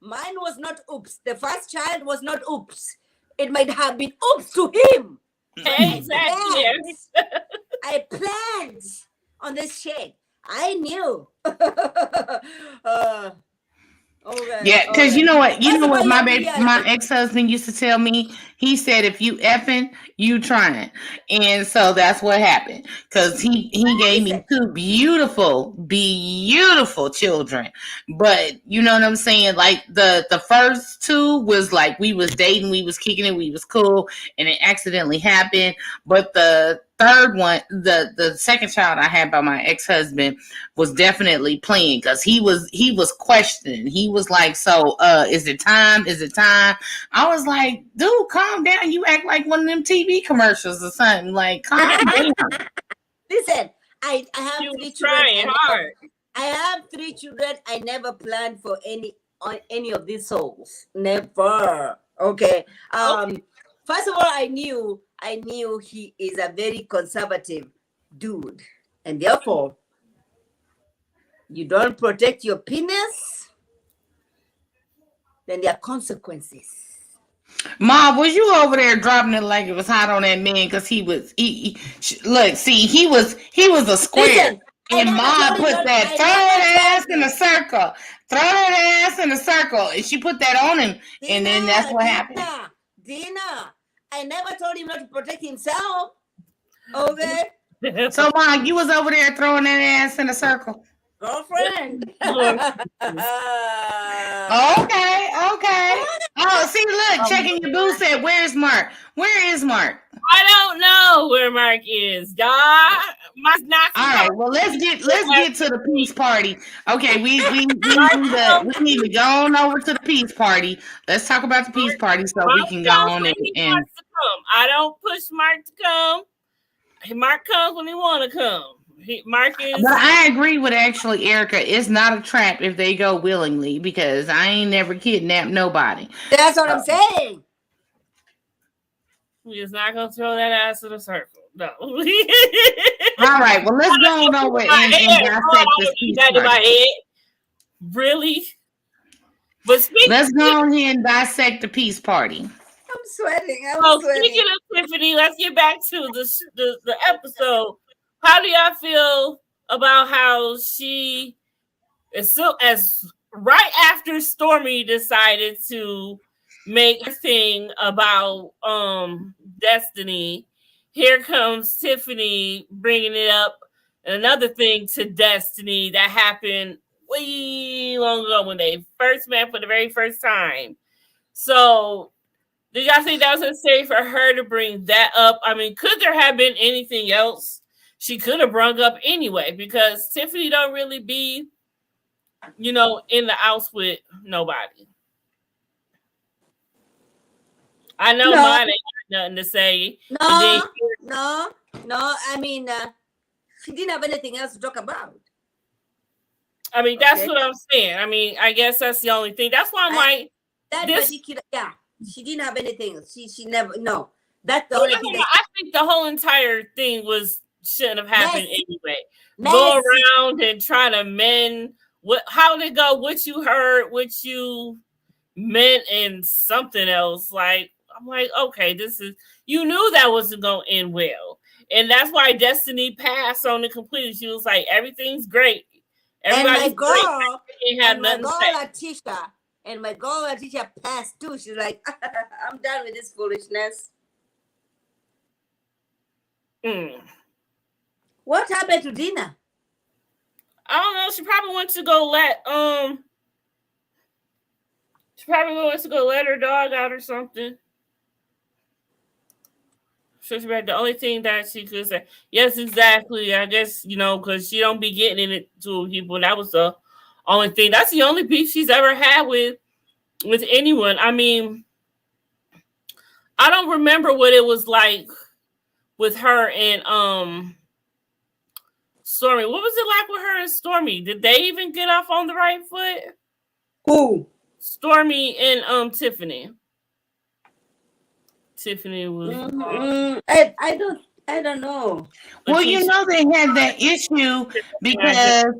Mine was not oops. The first child was not oops. It might have been oops to him. Exactly. I planned on this shit. I knew. Okay. Yeah, because you know what? My ex-husband used to tell me. He said, if you effing, you trying. And so that's what happened. Because he gave me 2 beautiful children. But you know what I'm saying? Like the first 2 was like we was dating, we was kicking it, we was cool, and it accidentally happened. But the third one, the second child I had by my ex-husband was definitely playing because he was questioning. He was like, "So, is it time? Is it time?" I was like, "Dude, calm down. You act like one of them TV commercials or something. Like, calm down." Listen, I have She three was children. trying hard. I have 3 children. I never planned for any of these souls. Never. Okay. First of all, I knew he is a very conservative dude, and therefore, you don't protect your penis, then there are consequences. Ma, was you over there dropping it like it was hot on that man? Because look, see, he was a square. Listen, and Ma put that, throw that ass in a circle. Throw that ass in a circle. And she put that on him. And then that's what happened. Dina, I never told him not to protect himself. Okay? So, Ma, you was over there throwing that ass in a circle. Girlfriend. Okay. Oh, see, look, checking your boo said, "Where's Mark? Where is Mark?" I don't know where Mark is. God, Mark's not. All right, well, let's get to the peace party. Okay, we need to go on over to the peace party. Let's talk about the peace party so we can go on and I don't push Mark to come. Mark comes when he want to come. Mark is. But I agree with actually Erica. It's not a trap if they go willingly because I ain't never kidnapped nobody. That's what I'm saying. We is not gonna throw that ass in a circle. No. All right. Well, let's go on over and dissect this peace party. Really? But let's go on here and dissect the peace party. I'm sweating. Speaking of Tiffany, let's get back to the episode. How do y'all feel about how she is as right after Stormy decided to make a thing about Destiny, here comes Tiffany bringing it up, another thing to Destiny that happened way long ago when they first met for the very first time. So did y'all think that was necessary for her to bring that up? I mean, could there have been anything else she could have brung up anyway? Because Tiffany don't really be, in the house with nobody. I know mine ain't got nothing to say. No. I mean, she didn't have anything else to talk about. I mean, that's what I'm saying. I mean, I guess that's the only thing. That's why I'm like, she didn't have anything. She never. No, that's the only thing. I think the whole entire thing shouldn't have happened anyway. Go around and try to mend how did it go? What you heard, what you meant, and something else. Like, I'm like, okay, you knew that wasn't going to end well. And that's why Destiny passed on it completely. She was like, everything's great. Everybody's great. And my girl Letitia passed too. She's like, I'm done with this foolishness. What happened to Dina? I don't know. She probably went to go let her dog out or something. So the only thing that she could say, yes, exactly. I guess, because she don't be getting it to people. That was the only thing. That's the only beef she's ever had with anyone. I mean, I don't remember what it was like with her and Stormy. What was it like with her and Stormy? Did they even get off on the right foot? Who? Stormy and Tiffany. Tiffany was. I don't know. Well, they had that issue because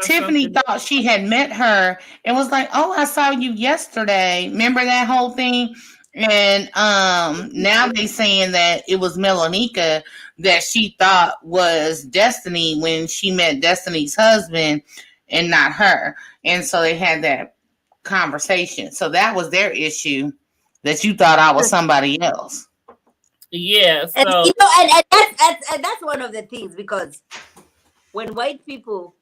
Tiffany thought she had met her and was like, "Oh, I saw you yesterday." Remember that whole thing? And now they saying that it was Melonika that she thought was Destiny when she met Destiny's husband and not her. And so they had that conversation. So that was their issue, that you thought I was somebody else. Yeah. So and that's one of the things, because when white people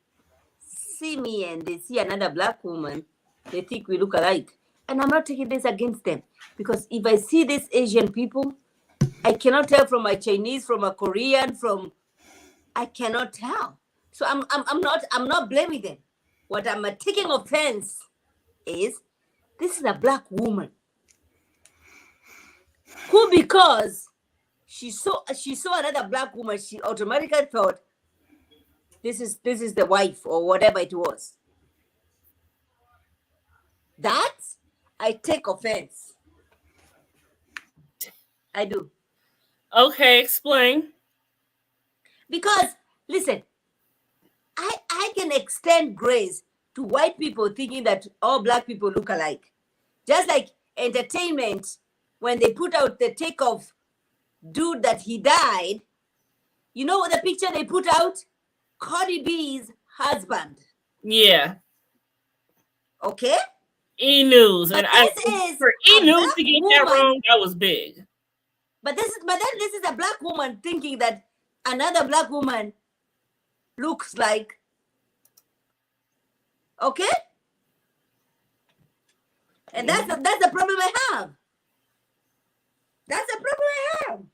see me and they see another black woman, they think we look alike. And I'm not taking this against them, because if I see these Asian people, I cannot tell from a Chinese, from a Korean, I cannot tell. So I'm not blaming them. What I'm taking offense is this is a black woman who, because she saw another black woman, she automatically thought this is the wife or whatever it was. That I take offense. I do. Okay, explain. Because listen, I can extend grace to white people thinking that all black people look alike. Just like entertainment, when they put out the take of dude that he died, you know what the picture they put out? Cardi B's husband. Yeah. Okay? E-News. But And this is for a E-News to black get that woman. wrong, that was big. But then this is a black woman thinking that another black woman looks like. Okay? And that's the problem I have. That's the problem I have.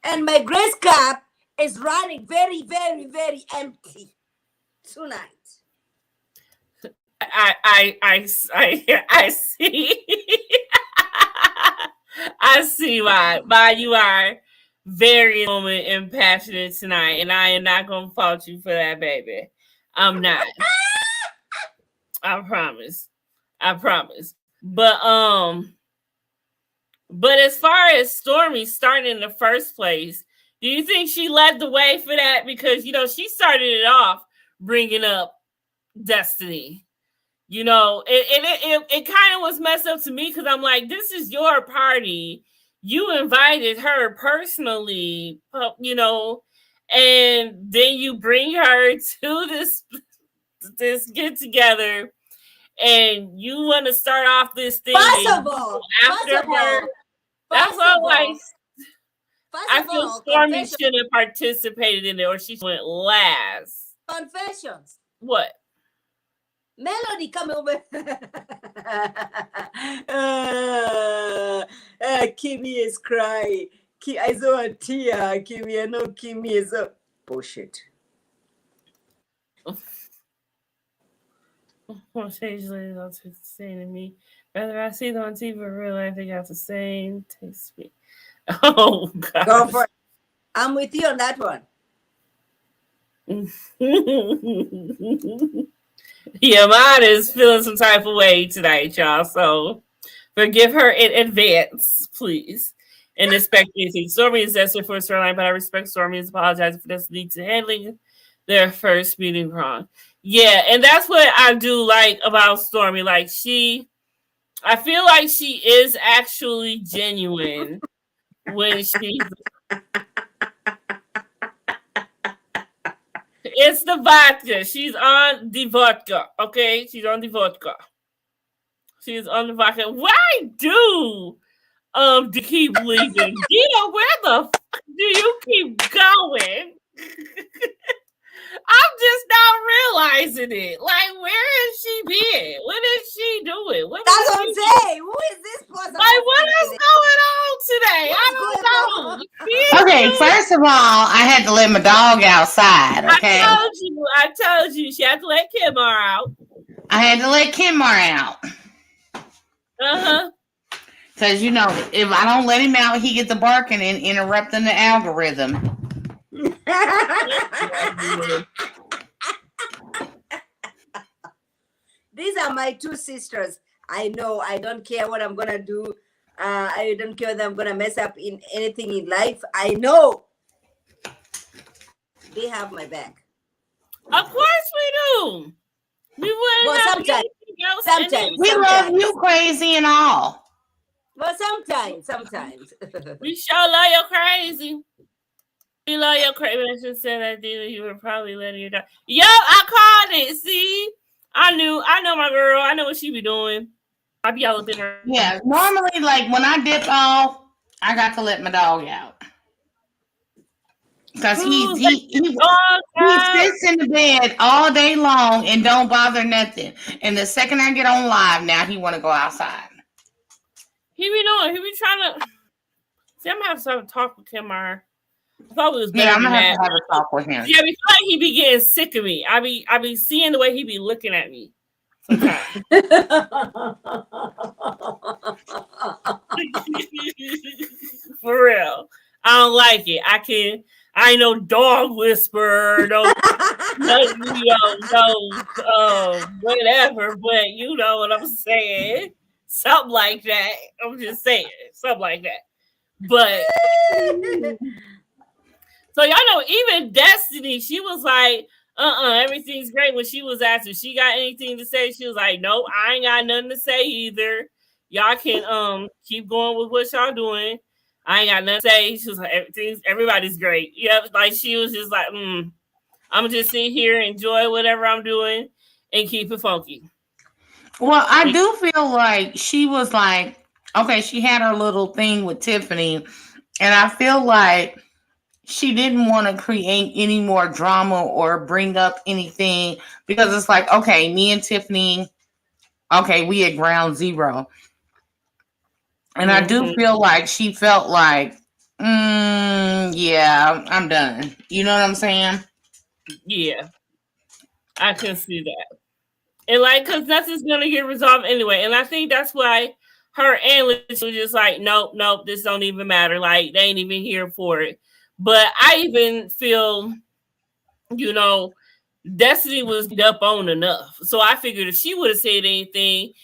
And my grace cup is running very, very, very empty tonight. I see. I see why you are very moment and passionate tonight, and I am not gonna fault you for that, baby. I'm not. I promise. But as far as Stormy starting in the first place, do you think she led the way for that? Because she started it off bringing up Destiny. It kind of was messed up to me because I'm like, this is your party. You invited her personally, and then you bring her to this get together, and you want to start off this thing after her. That's all like. I feel Stormy should have participated in it, or she went last. Confessions. What? Melody come over. Kimmy is crying. I saw a tear. Kimmy, I know Kimmy is a bullshit. Well, change ladies all to saying to me. Whether I see them on TV or real life, they got the same taste. Oh God! Go for it. I'm with you on that one. Yeah, mine is feeling some type of way tonight, y'all. So forgive her in advance, please. And expect anything. Stormy is desperate for a storyline, but I respect Stormy is apologizing for this need to handling their first meeting wrong. Yeah, and that's what I do like about Stormy. Like I feel like she is actually genuine when she's. It's the vodka. She's on the vodka. Okay, she's on the vodka. She's on the vodka. Why do keep leaving? Where the fuck do you keep going? I'm just not realizing it. Like, where has she been? What is she doing? That's what I'm saying. Who is this person? Like, what is going on today? I don't know. Okay, first of all, I had to let my dog outside. Okay, I told you. She had to let Kimar out. I had to let Kimar out. Because if I don't let him out, he gets to barking and interrupting the algorithm. These are my two sisters. I know. I don't care what I'm gonna do. I don't care that I'm gonna mess up in anything in life. I know they have my back. Of course we do. We wouldn't have anything else. Sometimes we love you, crazy and all. Well, sometimes. We sure love you crazy. We love your crazy. I should say that, dealer. You were probably letting your dog. Yo, I called it. See, I know my girl. I know what she be doing. I be all up in her. Yeah, normally, like when I dip off, I got to let my dog out because he sits in the bed all day long and don't bother nothing. And the second I get on live, now he want to go outside. He be doing. He be trying to. See, I'm gonna have to have a talk with him. I thought it was better Yeah, I'm than gonna have that. to have a talk with him. Yeah, I feel like he be getting sick of me. I be seeing the way he be looking at me sometimes. For real. I don't like it. I ain't no dog whisperer, no whatever, but you know what I'm saying. Something like that. I'm just saying. Something like that. But so y'all know, even Destiny, she was like, everything's great. When she was asked if she got anything to say, she was like, nope, I ain't got nothing to say either. Y'all can keep going with what y'all doing. I ain't got nothing to say. She was like, everybody's great. Yep, like she was just like, I'm gonna just sit here, enjoy whatever I'm doing, and keep it funky. Well, I do feel like she was like, okay, she had her little thing with Tiffany, and I feel like she didn't want to create any more drama or bring up anything because it's like, okay, me and Tiffany, okay, we at ground zero. And I do feel like she felt like, yeah, I'm done. You know what I'm saying? Yeah, I can see that. And like, because nothing's gonna get resolved anyway. And I think that's why her and Liz was just like, nope, this don't even matter. Like, they ain't even here for it. But I even feel, Destiny was up on enough. So I figured if she would have said anything,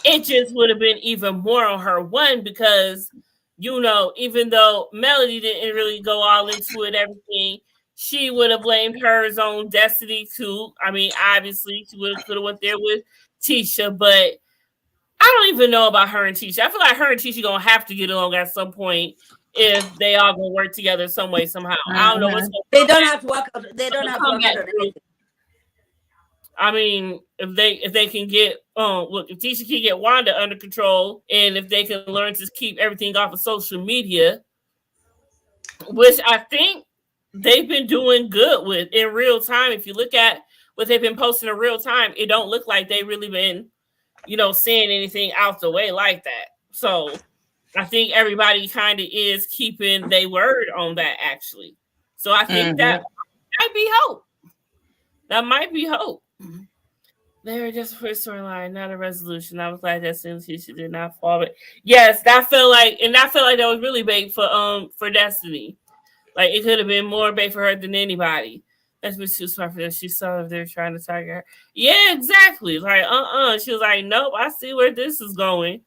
it just would have been even more on her one because, even though Melody didn't really go all into it, everything, she would have blamed hers on Destiny too. I mean, obviously, she could have went there with Tisha, but I don't even know about her and Tisha. I feel like her and Tisha gonna have to get along at some point if they all gonna work together some way somehow. I don't know what's going. They don't have to work out. They don't have to work out on anything. I mean, if they can get look, if Tisha can get Wanda under control, and if they can learn to keep everything off of social media, which I think they've been doing good with in real time. If you look at what they've been posting in real time, it don't look like they really been, saying anything out the way like that. So I think everybody kind of is keeping their word on that actually. So I think that might be hope. That might be hope. They were just for a storyline, not a resolution. I was glad that since she did not fall. But yes, that felt like that was really big for Destiny. Like it could have been more bait for her than anybody. That's what she was smart for. She saw if they're trying to target her. Yeah, exactly. Like she was like, nope, I see where this is going.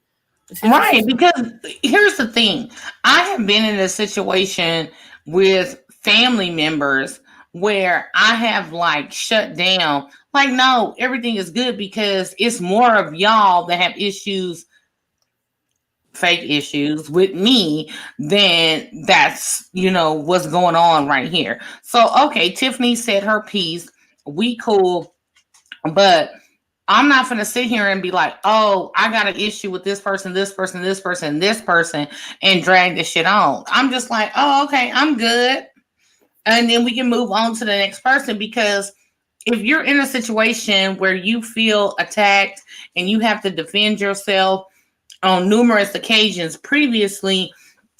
Right, because here's the thing. I have been in a situation with family members where I have like shut down. Like, no, everything is good because it's more of y'all that have issues, fake issues with me than that's, what's going on right here. So, okay, Tiffany said her piece. We cool, but I'm not going to sit here and be like, oh, I got an issue with this person, this person, this person, this person, and drag this shit on. I'm just like, oh, okay, I'm good. And then we can move on to the next person because if you're in a situation where you feel attacked and you have to defend yourself on numerous occasions previously,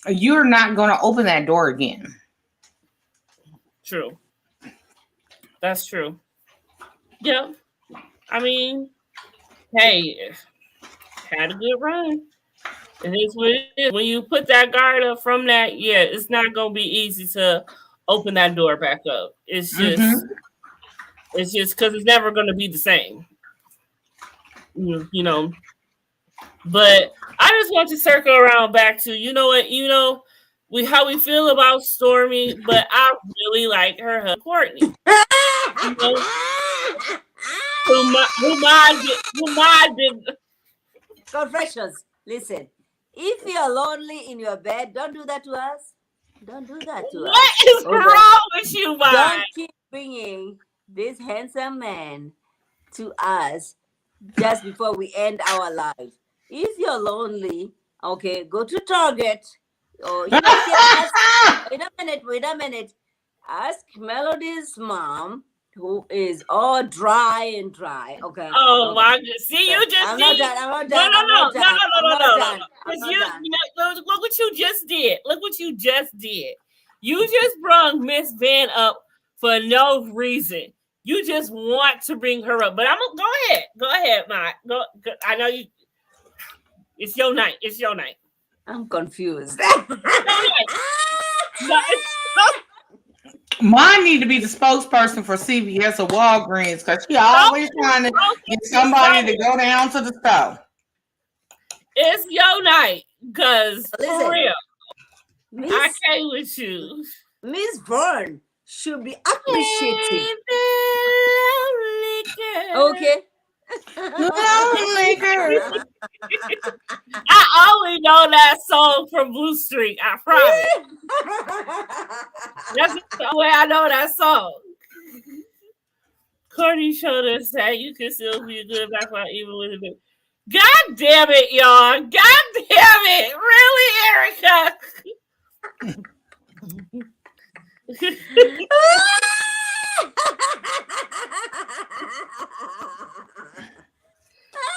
you're not going to open that door again. True. That's true. Yeah. I mean, hey, had a good run. It is what it is. When you put that guard up from that, yeah, it's not going to be easy to open that door back up. It's just, it's just because it's never going to be the same. But I just want to circle around back to, how we feel about Stormy, but I really like her husband, Courtney. Who did Confessions. Listen, if you're lonely in your bed, don't do that to us. Don't do that to us. What is wrong with you, man? Don't keep bringing this handsome man to us just before we end our lives. If you're lonely, okay, go to Target. Or you can ask, wait a minute. Ask Melody's mom who is all dry and dry. Okay. Oh okay. my God! See, you just I'm did. not done. I'm not No, done. no, I'm no, not no, done. no, I'm no, not no, no. done. I'm Because not you done. know, look what you just did. Look what you just did. You just brought Miss Van up for no reason. You just want to bring her up. But I'm gonna go ahead, Mike. Go. I know you. It's your night. It's your night. I'm confused. It's your night. No, Mine need to be the spokesperson for CVS or Walgreens because she always trying to get somebody to go down to the store. it's your night, cause for Listen, real, I Miss can't with you. Miss Vern should be appreciating. Lonely girl. Okay. Lonely girl. I only know that song from Blue Street. I promise. That's the way I know that song. Courtney showed us that you can still be a good background even with a bit. God damn it, y'all. God damn it. Really, Erica?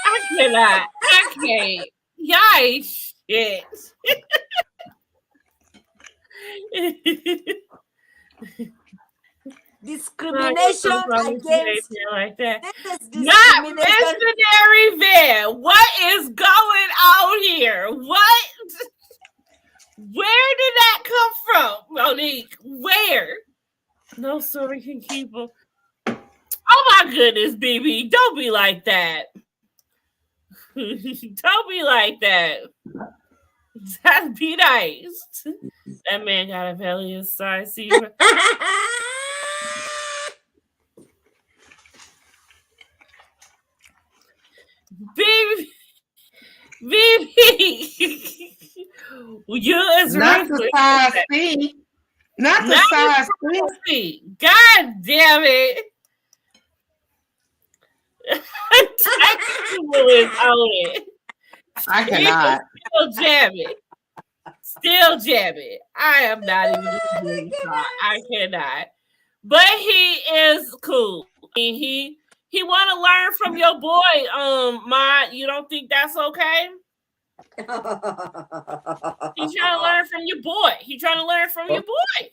I cannot. I can't. Yikes. Shit. Discrimination against like that. this is Not discrimination. missionary Van. What is going on here? What? Where did that come from, Monique? Where? No story can keep them. Oh my goodness, BB. Don't be like that. Don't be like that. That'd be nice. That man got a belly inside. See, baby, you is Not the size C. Not the size C. God damn it. Textual is on it. I cannot. Still jamming. Still jamming. I am not even I cannot. But he is cool. He want to learn from your boy. Ma, you don't think that's okay? He's trying to learn from your boy. He's trying to learn from your boy.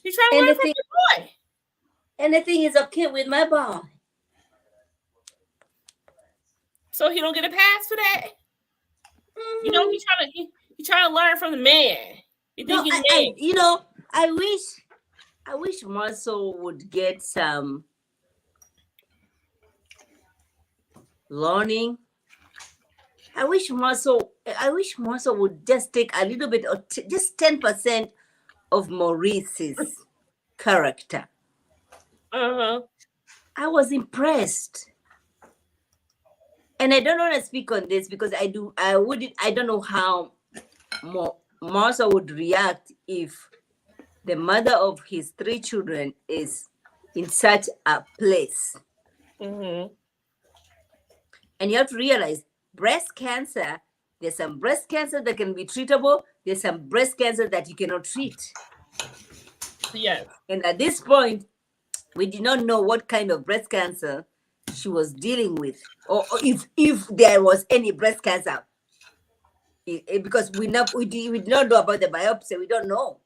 He's trying to learn from your boy. Anything is okay with my boy. So he don't get a pass for that. You know, he's trying to learn from the man. You think I wish Marcel would get some learning. I wish Marcel would just take a little bit of just 10% of Maurice's character. Uh-huh. I was impressed. And I don't want to speak on this because I don't know how Marcel would react if the mother of his 3 children is in such a place. Mm-hmm. And you have to realize breast cancer, there's some breast cancer that can be treatable. There's some breast cancer that you cannot treat. Yes. And at this point, we did not know what kind of breast cancer she was dealing with, or if there was any breast cancer, because we did not know about the biopsy. We don't know.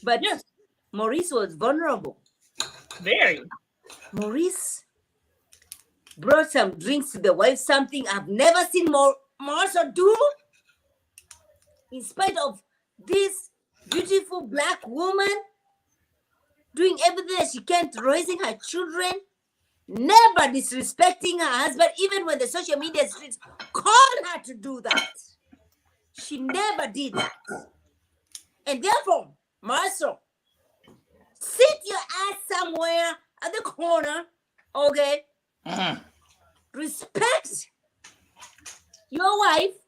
But yes, Maurice was vulnerable. Very. Maurice brought some drinks to the wife, something I've never seen Marcel do. In spite of this beautiful black woman doing everything that she can to raising her children, never disrespecting her husband, even when the social media streets called her to do that. She never did that. And therefore, Marcel, sit your ass somewhere at the corner, okay? Mm-hmm. Respect your wife.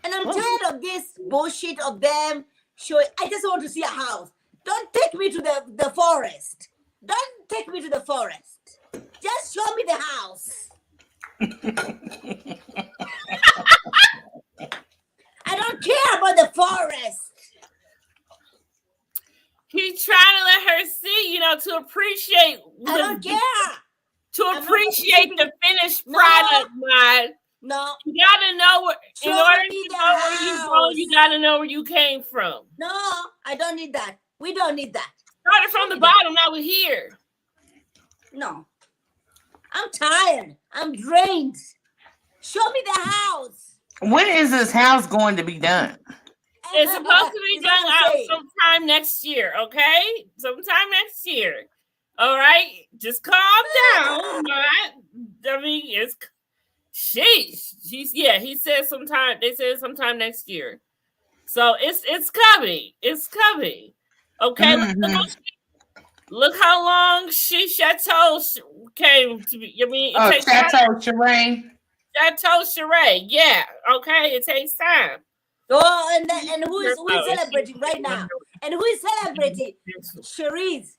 And I'm tired of this bullshit of them showing, I just want to see a house. Don't take me to the forest. Don't take me to the forest. Just show me the house. I don't care about the forest. He's trying to let her see, to appreciate. I don't care. To appreciate the finished product, Mod. No. You gotta know where. In order to know where you go, you gotta know where you came from. No, I don't need that. We don't need that. Started from the bottom. Now we're here. No. I'm tired. I'm drained. Show me the house. When is this house going to be done? It's supposed to be done out sometime next year, okay? Sometime next year. All right? Just calm down. I mean, it's he said sometime. They said sometime next year. So it's coming. It's coming. Okay. Mm-hmm. Look how long Chateau came to be. I mean, it takes Chateau Charay. Chateau Charay. Yeah. Okay. It takes time. Oh, and who is celebrating right now? And who is celebrating? Cherise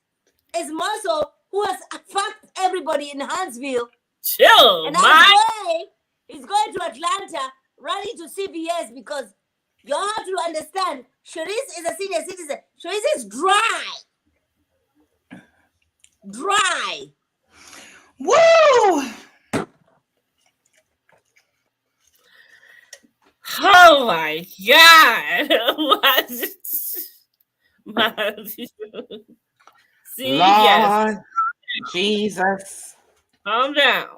is Muscle, who has fucked everybody in Huntsville. Chill. And he's going to Atlanta, running to CBS because you have to understand, Cherise is a senior citizen. Cherise is dry. Dry. Woo! Oh my God. See, Lord yes. Jesus. Calm down.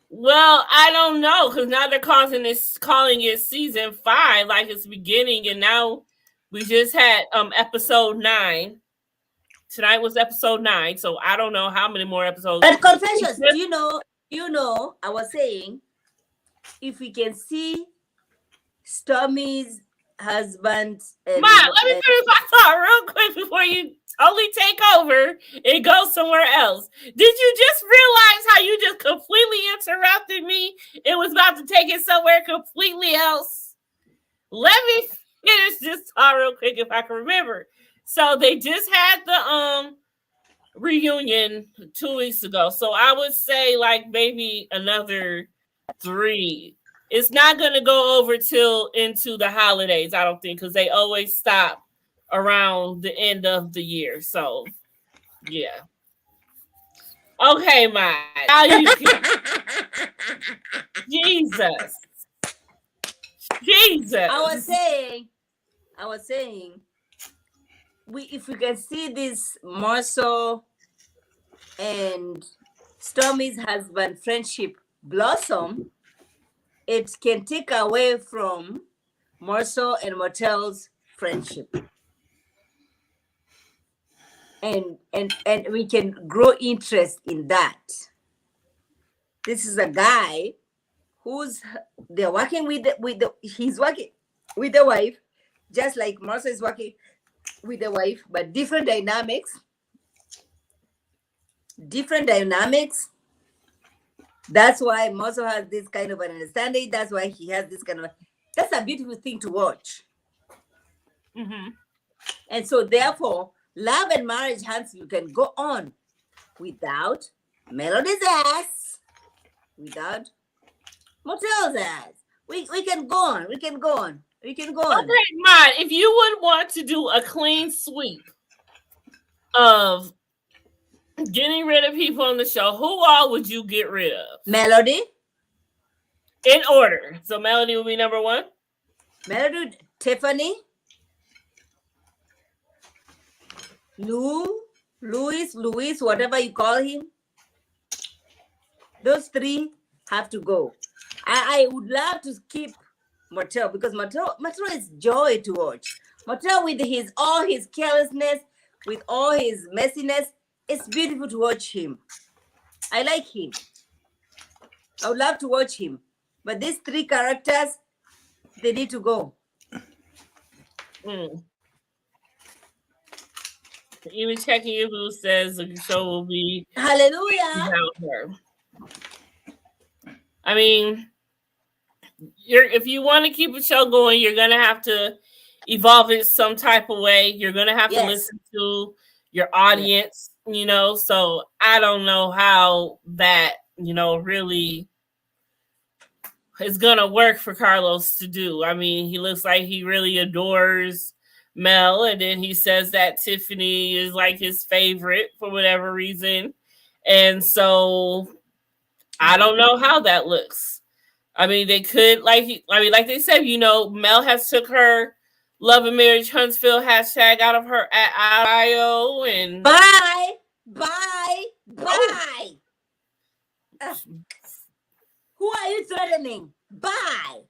Well, I don't know, because now they're calling it season 5, like it's beginning, and now we just had episode 9. Tonight was episode 9, so I don't know how many more episodes. But Confessions, you know, I was saying, if we can see Stormy's husband. Let me finish my thought real quick before you totally take over and go somewhere else. Did you just realize how you just completely interrupted me? It was about to take it somewhere completely else. Let me finish this thought real quick if I can remember. So they just had the reunion 2 weeks ago. So I would say like maybe another 3. It's not going to go over till into the holidays, I don't think, because they always stop around the end of the year. So, yeah. Okay, Mike. Now you can... Jesus. I was saying, if we can see this Marceau and Stormy's husband friendship blossom, it can take away from Marceau and Martel's friendship. And we can grow interest in that. This is a guy they're working he's working with the wife, just like Marceau is working with the wife, but different dynamics. That's why Marceau has this kind of an understanding. That's why he has this kind of. That's a beautiful thing to watch. Mm-hmm. And so, therefore, Love and Marriage Huntsville can go on without Melody's ass, without Motel's ass. We can go on. We can go on. Okay, Mom, if you would want to do a clean sweep of getting rid of people on the show, who all would you get rid of? Melody. In order. So Melody will be number 1. Melody, Tiffany, Louis, whatever you call him. Those 3 have to go. I would love to keep Martel because Martel is joy to watch. Martel with all his carelessness, with all his messiness, it's beautiful to watch him. I like him. I would love to watch him. But these 3 characters, they need to go. Even checking you who says the show will be hallelujah. I mean, if you want to keep a show going, you're gonna have to evolve it some type of way. You're gonna have to listen to your audience, So I don't know how that, really is gonna work for Carlos to do. I mean, he looks like he really adores Mel, and then he says that Tiffany is like his favorite for whatever reason. And so I don't know how that looks. I mean, they could like they said, Mel has took her Love and Marriage Huntsville hashtag out of her bio and bye. Who are you threatening? Bye.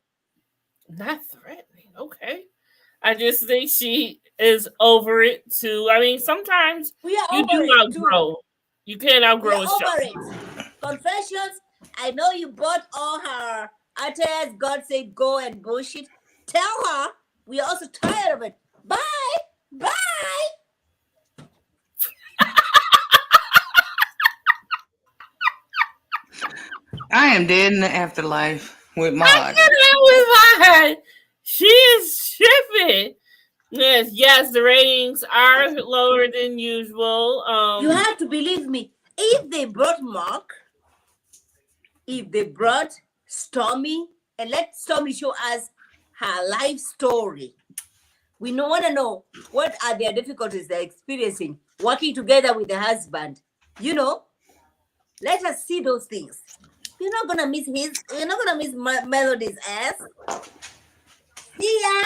Not threatening. Okay. I just think she is over it too. I mean, sometimes we are you do outgrow. Too. You can't outgrow a show. Over it. Confessions. I know you bought all her attires, God said go and bullshit. Tell her we are also tired of it. Bye. I am dead in the afterlife with Maud. I get with Maud. She is tripping. Yes, the ratings are lower than usual. You have to believe me. If they brought Mark, if they brought Stormy, and let Stormy show us her life story. We want to know what are their difficulties they're experiencing working together with the husband. Let us see those things. You're not gonna miss Melody's ass. See ya.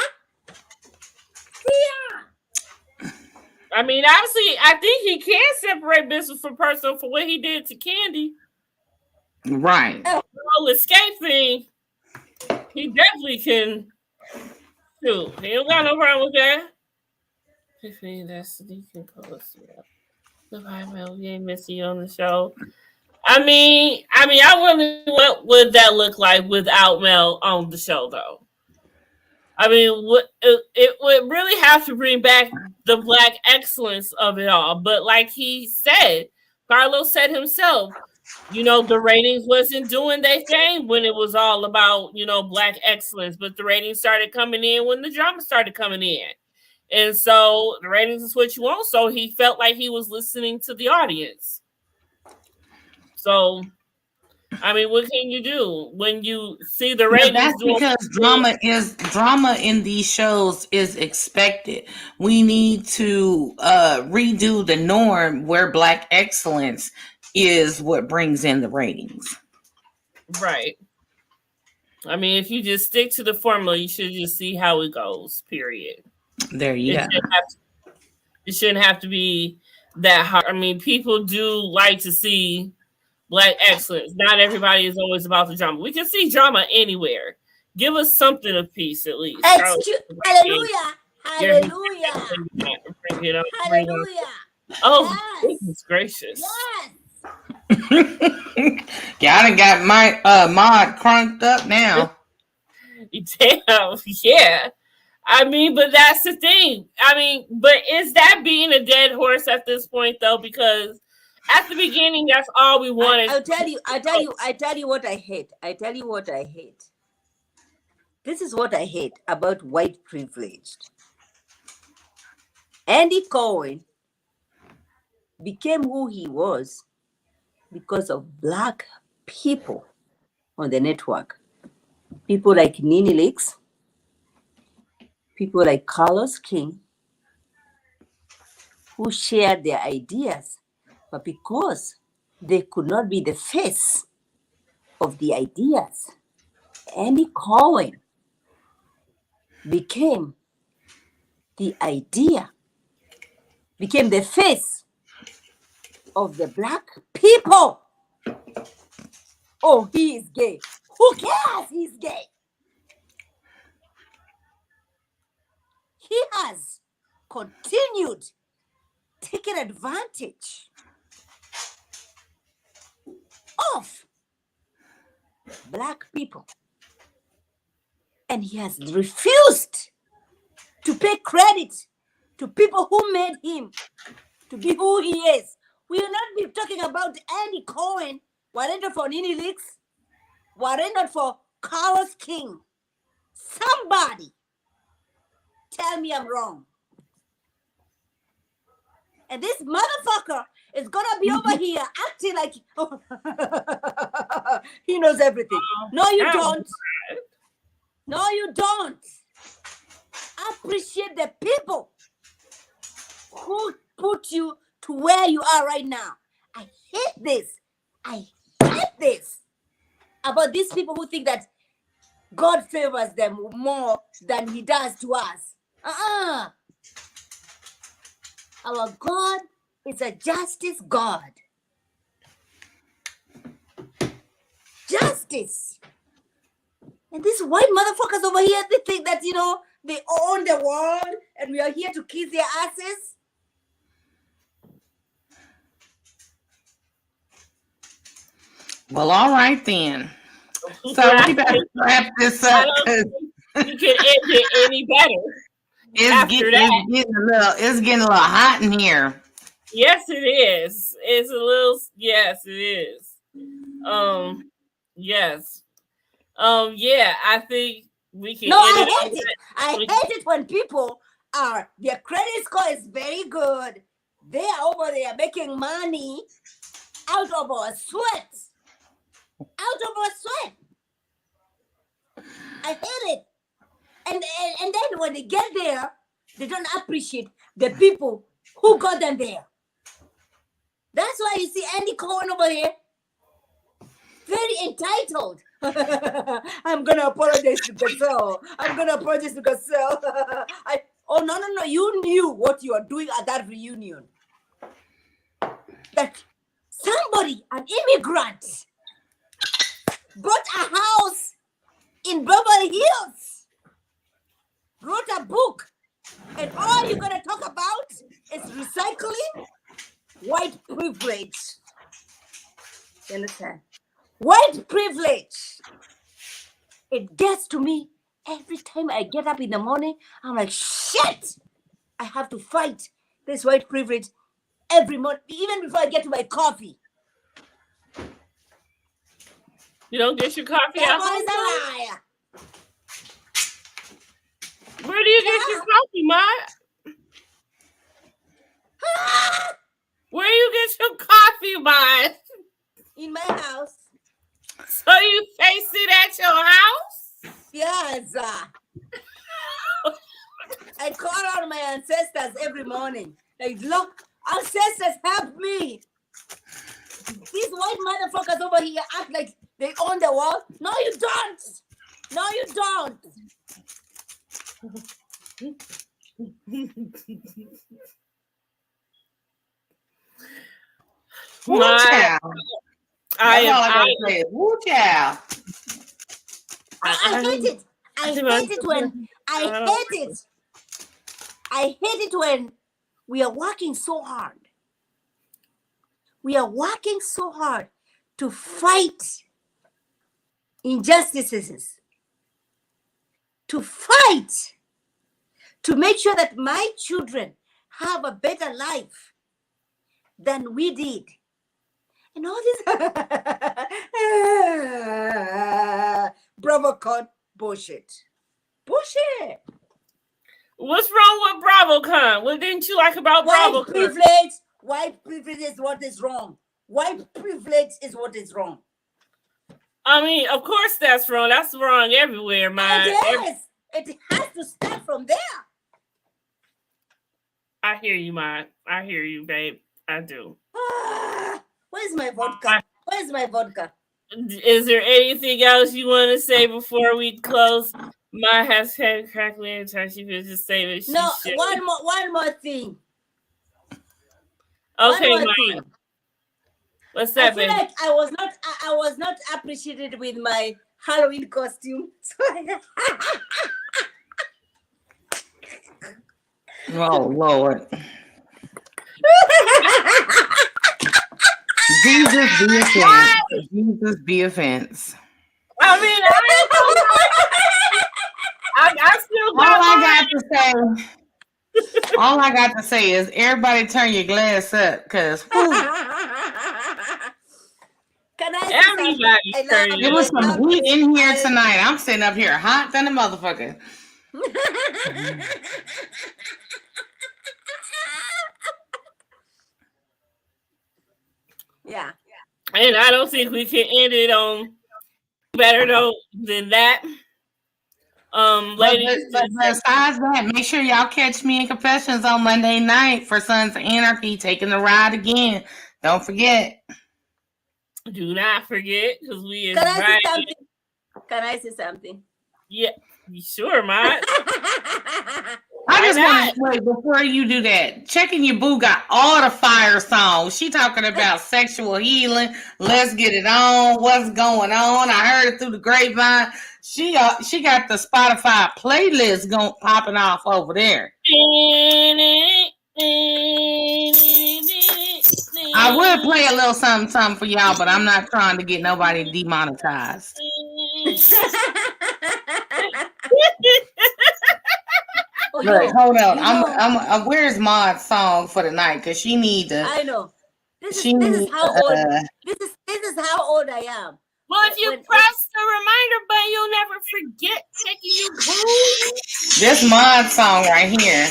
I mean, obviously, I think he can separate business from personal for what he did to Candy. Right. The whole escape thing, he definitely can. Shoot, he don't got no problem with that. That's the can call us. Goodbye, Mel. We ain't missing you on the show. I mean, I wonder what would that look like without Mel on the show, though. I mean, it would really have to bring back the Black excellence of it all. But like he said, Carlos said himself, the ratings wasn't doing their thing when it was all about, Black excellence. But the ratings started coming in when the drama started coming in. And so the ratings is what you want. So he felt like he was listening to the audience. So, I mean, what can you do when you see the ratings? That's because drama in these shows is expected. We need to redo the norm where Black excellence is what brings in the ratings. Right. I mean, if you just stick to the formula, you should just see how it goes, period. There you go. It shouldn't have to be that hard. I mean, people do like to see Black excellence. Not everybody is always about the drama. We can see drama anywhere. Give us something of peace at least. Hallelujah. Bring it up. Hallelujah. Oh, yes. Goodness gracious. Yes. Yeah, I done got my Maud crunked up now. Damn, yeah. I mean, but that's the thing. I mean, but is that being a dead horse at this point, though? Because at the beginning, that's all we wanted. I tell you what I hate. This is what I hate about white privilege. Andy Cohen became who he was because of Black people on the network. People like Nene Leakes, people like Carlos King, who shared their ideas, but because they could not be the face of the ideas, Andy Cohen became the idea, became the face of the Black people. Oh, he is gay. Who cares? He's gay. He has continued taking advantage of Black people. And he has refused to pay credit to people who made him to be who he is. We will not be talking about Andy Cohen, were it not for Nene Leakes, were it not for Carlos King. Somebody tell me I'm wrong. And this motherfucker is gonna be over here acting like he knows everything. No, you don't. No, you don't. Appreciate the people who put you to where you are right now. I hate this. I hate this about these people who think that God favors them more than he does to us. Our God is a justice God. Justice. And these white motherfuckers over here, they think that, they own the world and we are here to kiss their asses. Well, all right then. So we better wrap this up. You can end it any better. It's getting a little hot in here. Yes, it is. It's a little. Yes, it is. Yes. Yeah, I think we can. No, I hate it. I hate it when people their credit score is very good. They are over there making money out of our sweat. Out of our sweat. I hate it. And then when they get there, they don't appreciate the people who got them there. That's why you see Andy Cohen over here, very entitled. I'm gonna apologize to Gazelle. I'm gonna apologize to Gazelle. No. You knew what you were doing at that reunion. That somebody, an immigrant, bought a house in Beverly Hills, wrote a book, and all you're gonna talk about is recycling white privilege. You understand? White privilege. It gets to me every time I get up in the morning. I'm like, shit! I have to fight this white privilege every morning, even before I get to my coffee. You don't get your coffee That at boy's a home? liar. Where do you get your coffee, Ma? Where do you get your coffee, Ma? In my house. So you face it at your house? Yes. I call on my ancestors every morning. Like, look, ancestors, help me. These white motherfuckers over here act like they own the world. No, you don't. No, you don't. I hate it. I hate it when we are working so hard. We are working so hard to fight injustices, to fight, to make sure that my children have a better life than we did. And all this BravoCon bullshit. Bullshit. What's wrong with BravoCon? What didn't you like about BravoCon? White privilege is what is wrong. White privilege is what is wrong. I mean, of course that's wrong. That's wrong everywhere, man. It has to start from there. I hear you, man. I hear you, babe. I do. Where's my vodka? Where's my vodka? Is there anything else you want to say before we close? My hashtag crackling anytime she could just say that she should. One more thing. Okay, Mike. What's that, baby? I feel like I was not appreciated with my Halloween costume. Oh Lord. Jesus be offense. Jesus be offense. I mean, I still got all I got to say is everybody turn your glass up, because there was some heat in here tonight. I'm sitting up here hot than a motherfucker. Yeah. And I don't think we can end it on better note than that. Ladies. But besides that, make sure y'all catch me in Confessions on Monday night for Sons of Anarchy, taking the ride again. Don't forget. Do not forget, because we is Can I right. say something? Can I say something? Yeah, sure, Mott. I just want to wait before you do that. Checking Your Boo got all the fire songs. She talking about sexual healing. Let's get it on. What's going on? I heard it through the grapevine. She got the Spotify playlist popping off over there. I would play a little something for y'all, but I'm not trying to get nobody demonetized. Look, hold on. I'm where's Maud's song for the night? Because she need to. I know. This is how old. This is how old I am. Well, if you press the reminder button, you'll never forget Checking Your Boo. This Maud's song right here.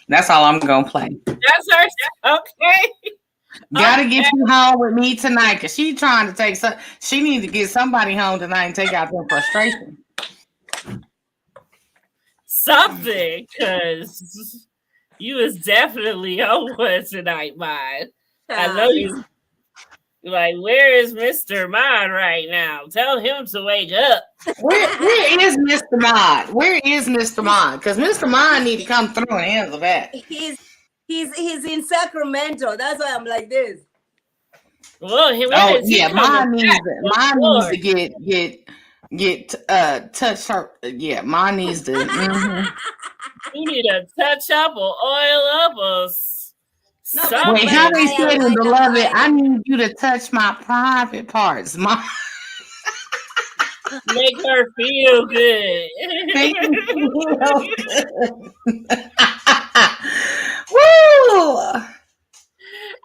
That's all I'm gonna play. That's her. Okay. Gotta get you home with me tonight, cause she trying to she need to get somebody home tonight and take out their frustration. Something, cause you is definitely on one tonight, Mod. I know you. Like, where is Mr. Mod right now? Tell him to wake up. Where is Mr. Mod? Where is Mr. Mod? Because Mr. Mod need to come through and handle that. He's in Sacramento. That's why I'm like this. Well, Mod needs to get touch her. Yeah, Mod needs to. You need to touch up or oil up or. Wait, how they said in Beloved, I need you to touch my private parts. Make her feel good. Make her feel good. Woo!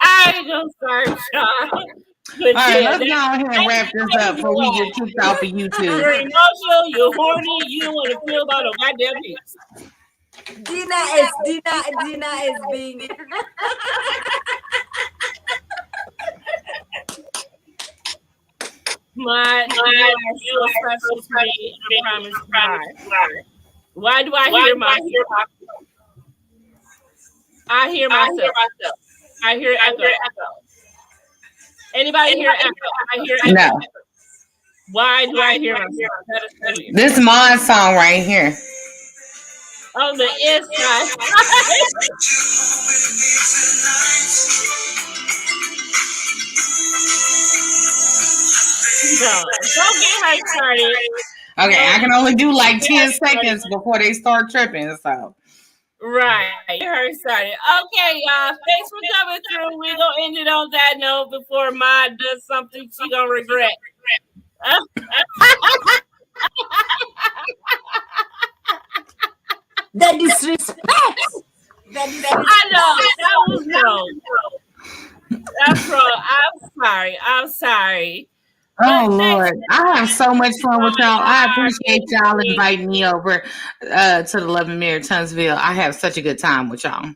I ain't gonna start, y'all. All right, let's go ahead and wrap this up before we get kicked off of YouTube. You're emotional, you're horny, you don't want to feel about a goddamn piece. Dina is being. My you are so special to me. I promise. Why do I hear myself? I hear myself. I hear echo. Anybody hear echo? I hear echo. No. Why do I hear myself? This is my song right here. On the inside. No, don't get her started. Okay, I can only do like 10 seconds before they start tripping, so. Right, get her started. Okay, y'all, thanks for coming through. We're going to end it on that note before Mod does something she going to regret. The disrespect. I know, that was wrong. That's wrong. I'm sorry. Oh, Lord. I have so much fun with y'all. I appreciate y'all inviting me over to the Love and Mirror Tunnsville. I have such a good time with y'all.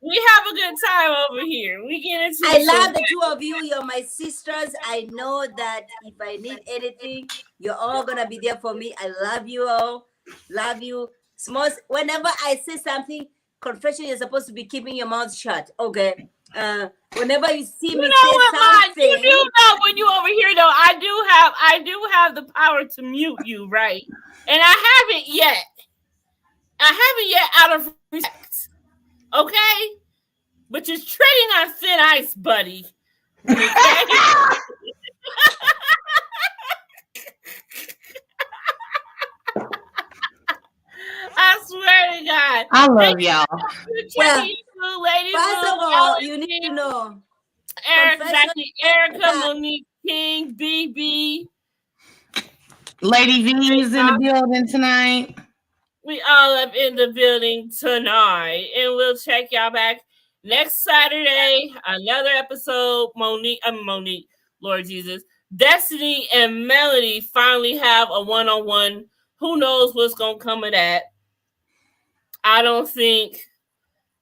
We have a good time over here. We get into I love the two of you. You're my sisters. I know that if I need anything, you're all going to be there for me. I love you all. Love you. Whenever I say something, confession, you're supposed to be keeping your mouth shut. Okay. Whenever you see me say something, you do know when you over here though. I do have the power to mute you, right? And I haven't yet. Out of respect. Okay, but you're treading on thin ice, buddy. Okay? I swear to God. I love y'all. Well, ladies, first of all, you need to know. Erica, Monique King, BB. Lady V is in the building tonight. We all up in the building tonight. And we'll check y'all back next Saturday. Another episode. Monique, Lord Jesus. Destiny and Melody finally have a one-on-one. Who knows what's going to come of that? I don't think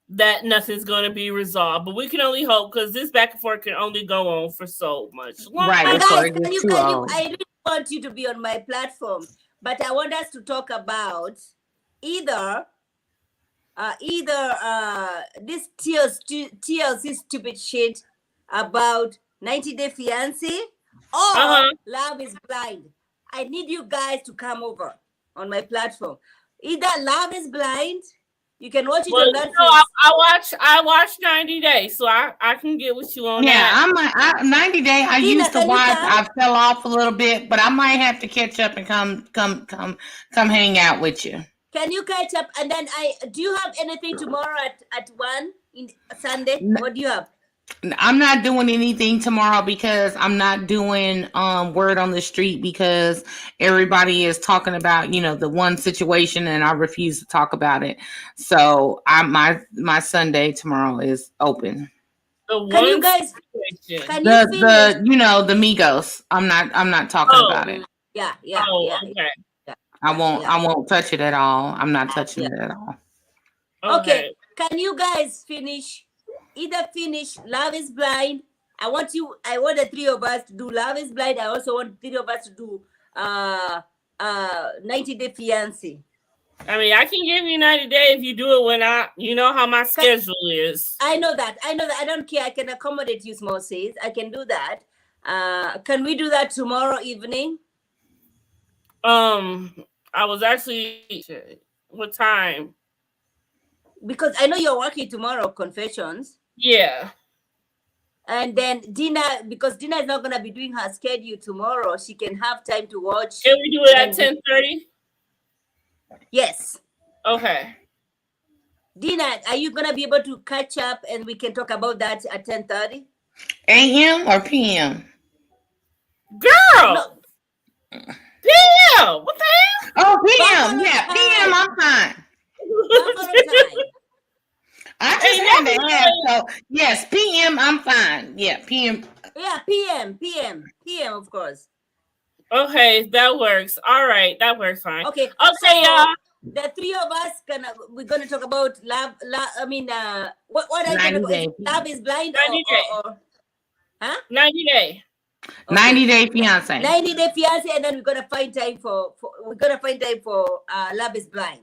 that nothing's going to be resolved. But we can only hope, because this back and forth can only go on for so much longer. Right, But before guys, it can gets you, too can you? old. I really want you to be on my platform, but I want us to talk about either this TLC stupid shit about 90 Day Fiancé or Love is Blind. I need you guys to come over on my platform. Either Love is Blind, you can watch it Well, on you Netflix. know, I watch 90 Days, so I can get with you on Yeah, that. 90 Day. I Tina, used to can you watch. come? I fell off a little bit, but I might have to catch up and come hang out with you. Can you catch up? And then do you have anything tomorrow at 1 in Sunday? What do you have? I'm not doing anything tomorrow because I'm not doing word on the street because everybody is talking about, you know, the one situation and I refuse to talk about it. So my Sunday tomorrow is open. The Can you one guys? situation. Can you finish? The you know, the Migos. I'm not talking about it. Yeah. Okay. I won't touch it at all. I'm not touching it at all. Okay. Can you guys finish? Either finish Love is Blind. I want the three of us to do Love is Blind. I also want the three of us to do 90 Day Fiancé. I mean, I can give you 90 days if you do it when you know how my schedule is. I know that. I don't care. I can accommodate you, small says. I can do that. Can we do that tomorrow evening? I was actually, what time? Because I know you're working tomorrow, Confessions. Yeah. And then Dina, because Dina is not going to be doing her schedule tomorrow, she can have time to watch. Can we do it at 10:30? Yes. Okay. Dina, are you going to be able to catch up and we can talk about that at 10:30? AM or PM? Girl! No. PM! What the hell? Oh, PM. Yeah, PM, I'm fine. I just had to ask. So, yes, PM, I'm fine. Yeah, PM. Yeah, PM, of course. Okay, that works. All right, that works fine. Okay, so, y'all. The three of us we're gonna talk about love. What are you gonna go? Love is Blind 90 or huh? 90 Day. Okay. 90 Day Fiancé. 90 Day Fiancé, and then we're gonna find time for Love is Blind.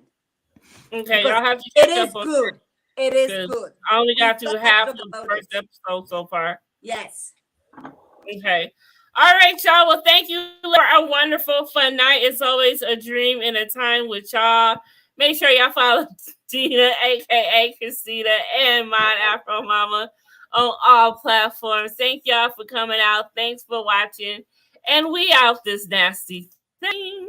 Okay, y'all have to. It is good. It is good. I only got through half of the first episode so far. Yes. Okay. All right, y'all. Well, thank you for a wonderful, fun night. It's always a dream and a time with y'all. Make sure y'all follow Tina, aka Christina, and mine, Afro Mama, on all platforms. Thank y'all for coming out. Thanks for watching. And we out this nasty thing.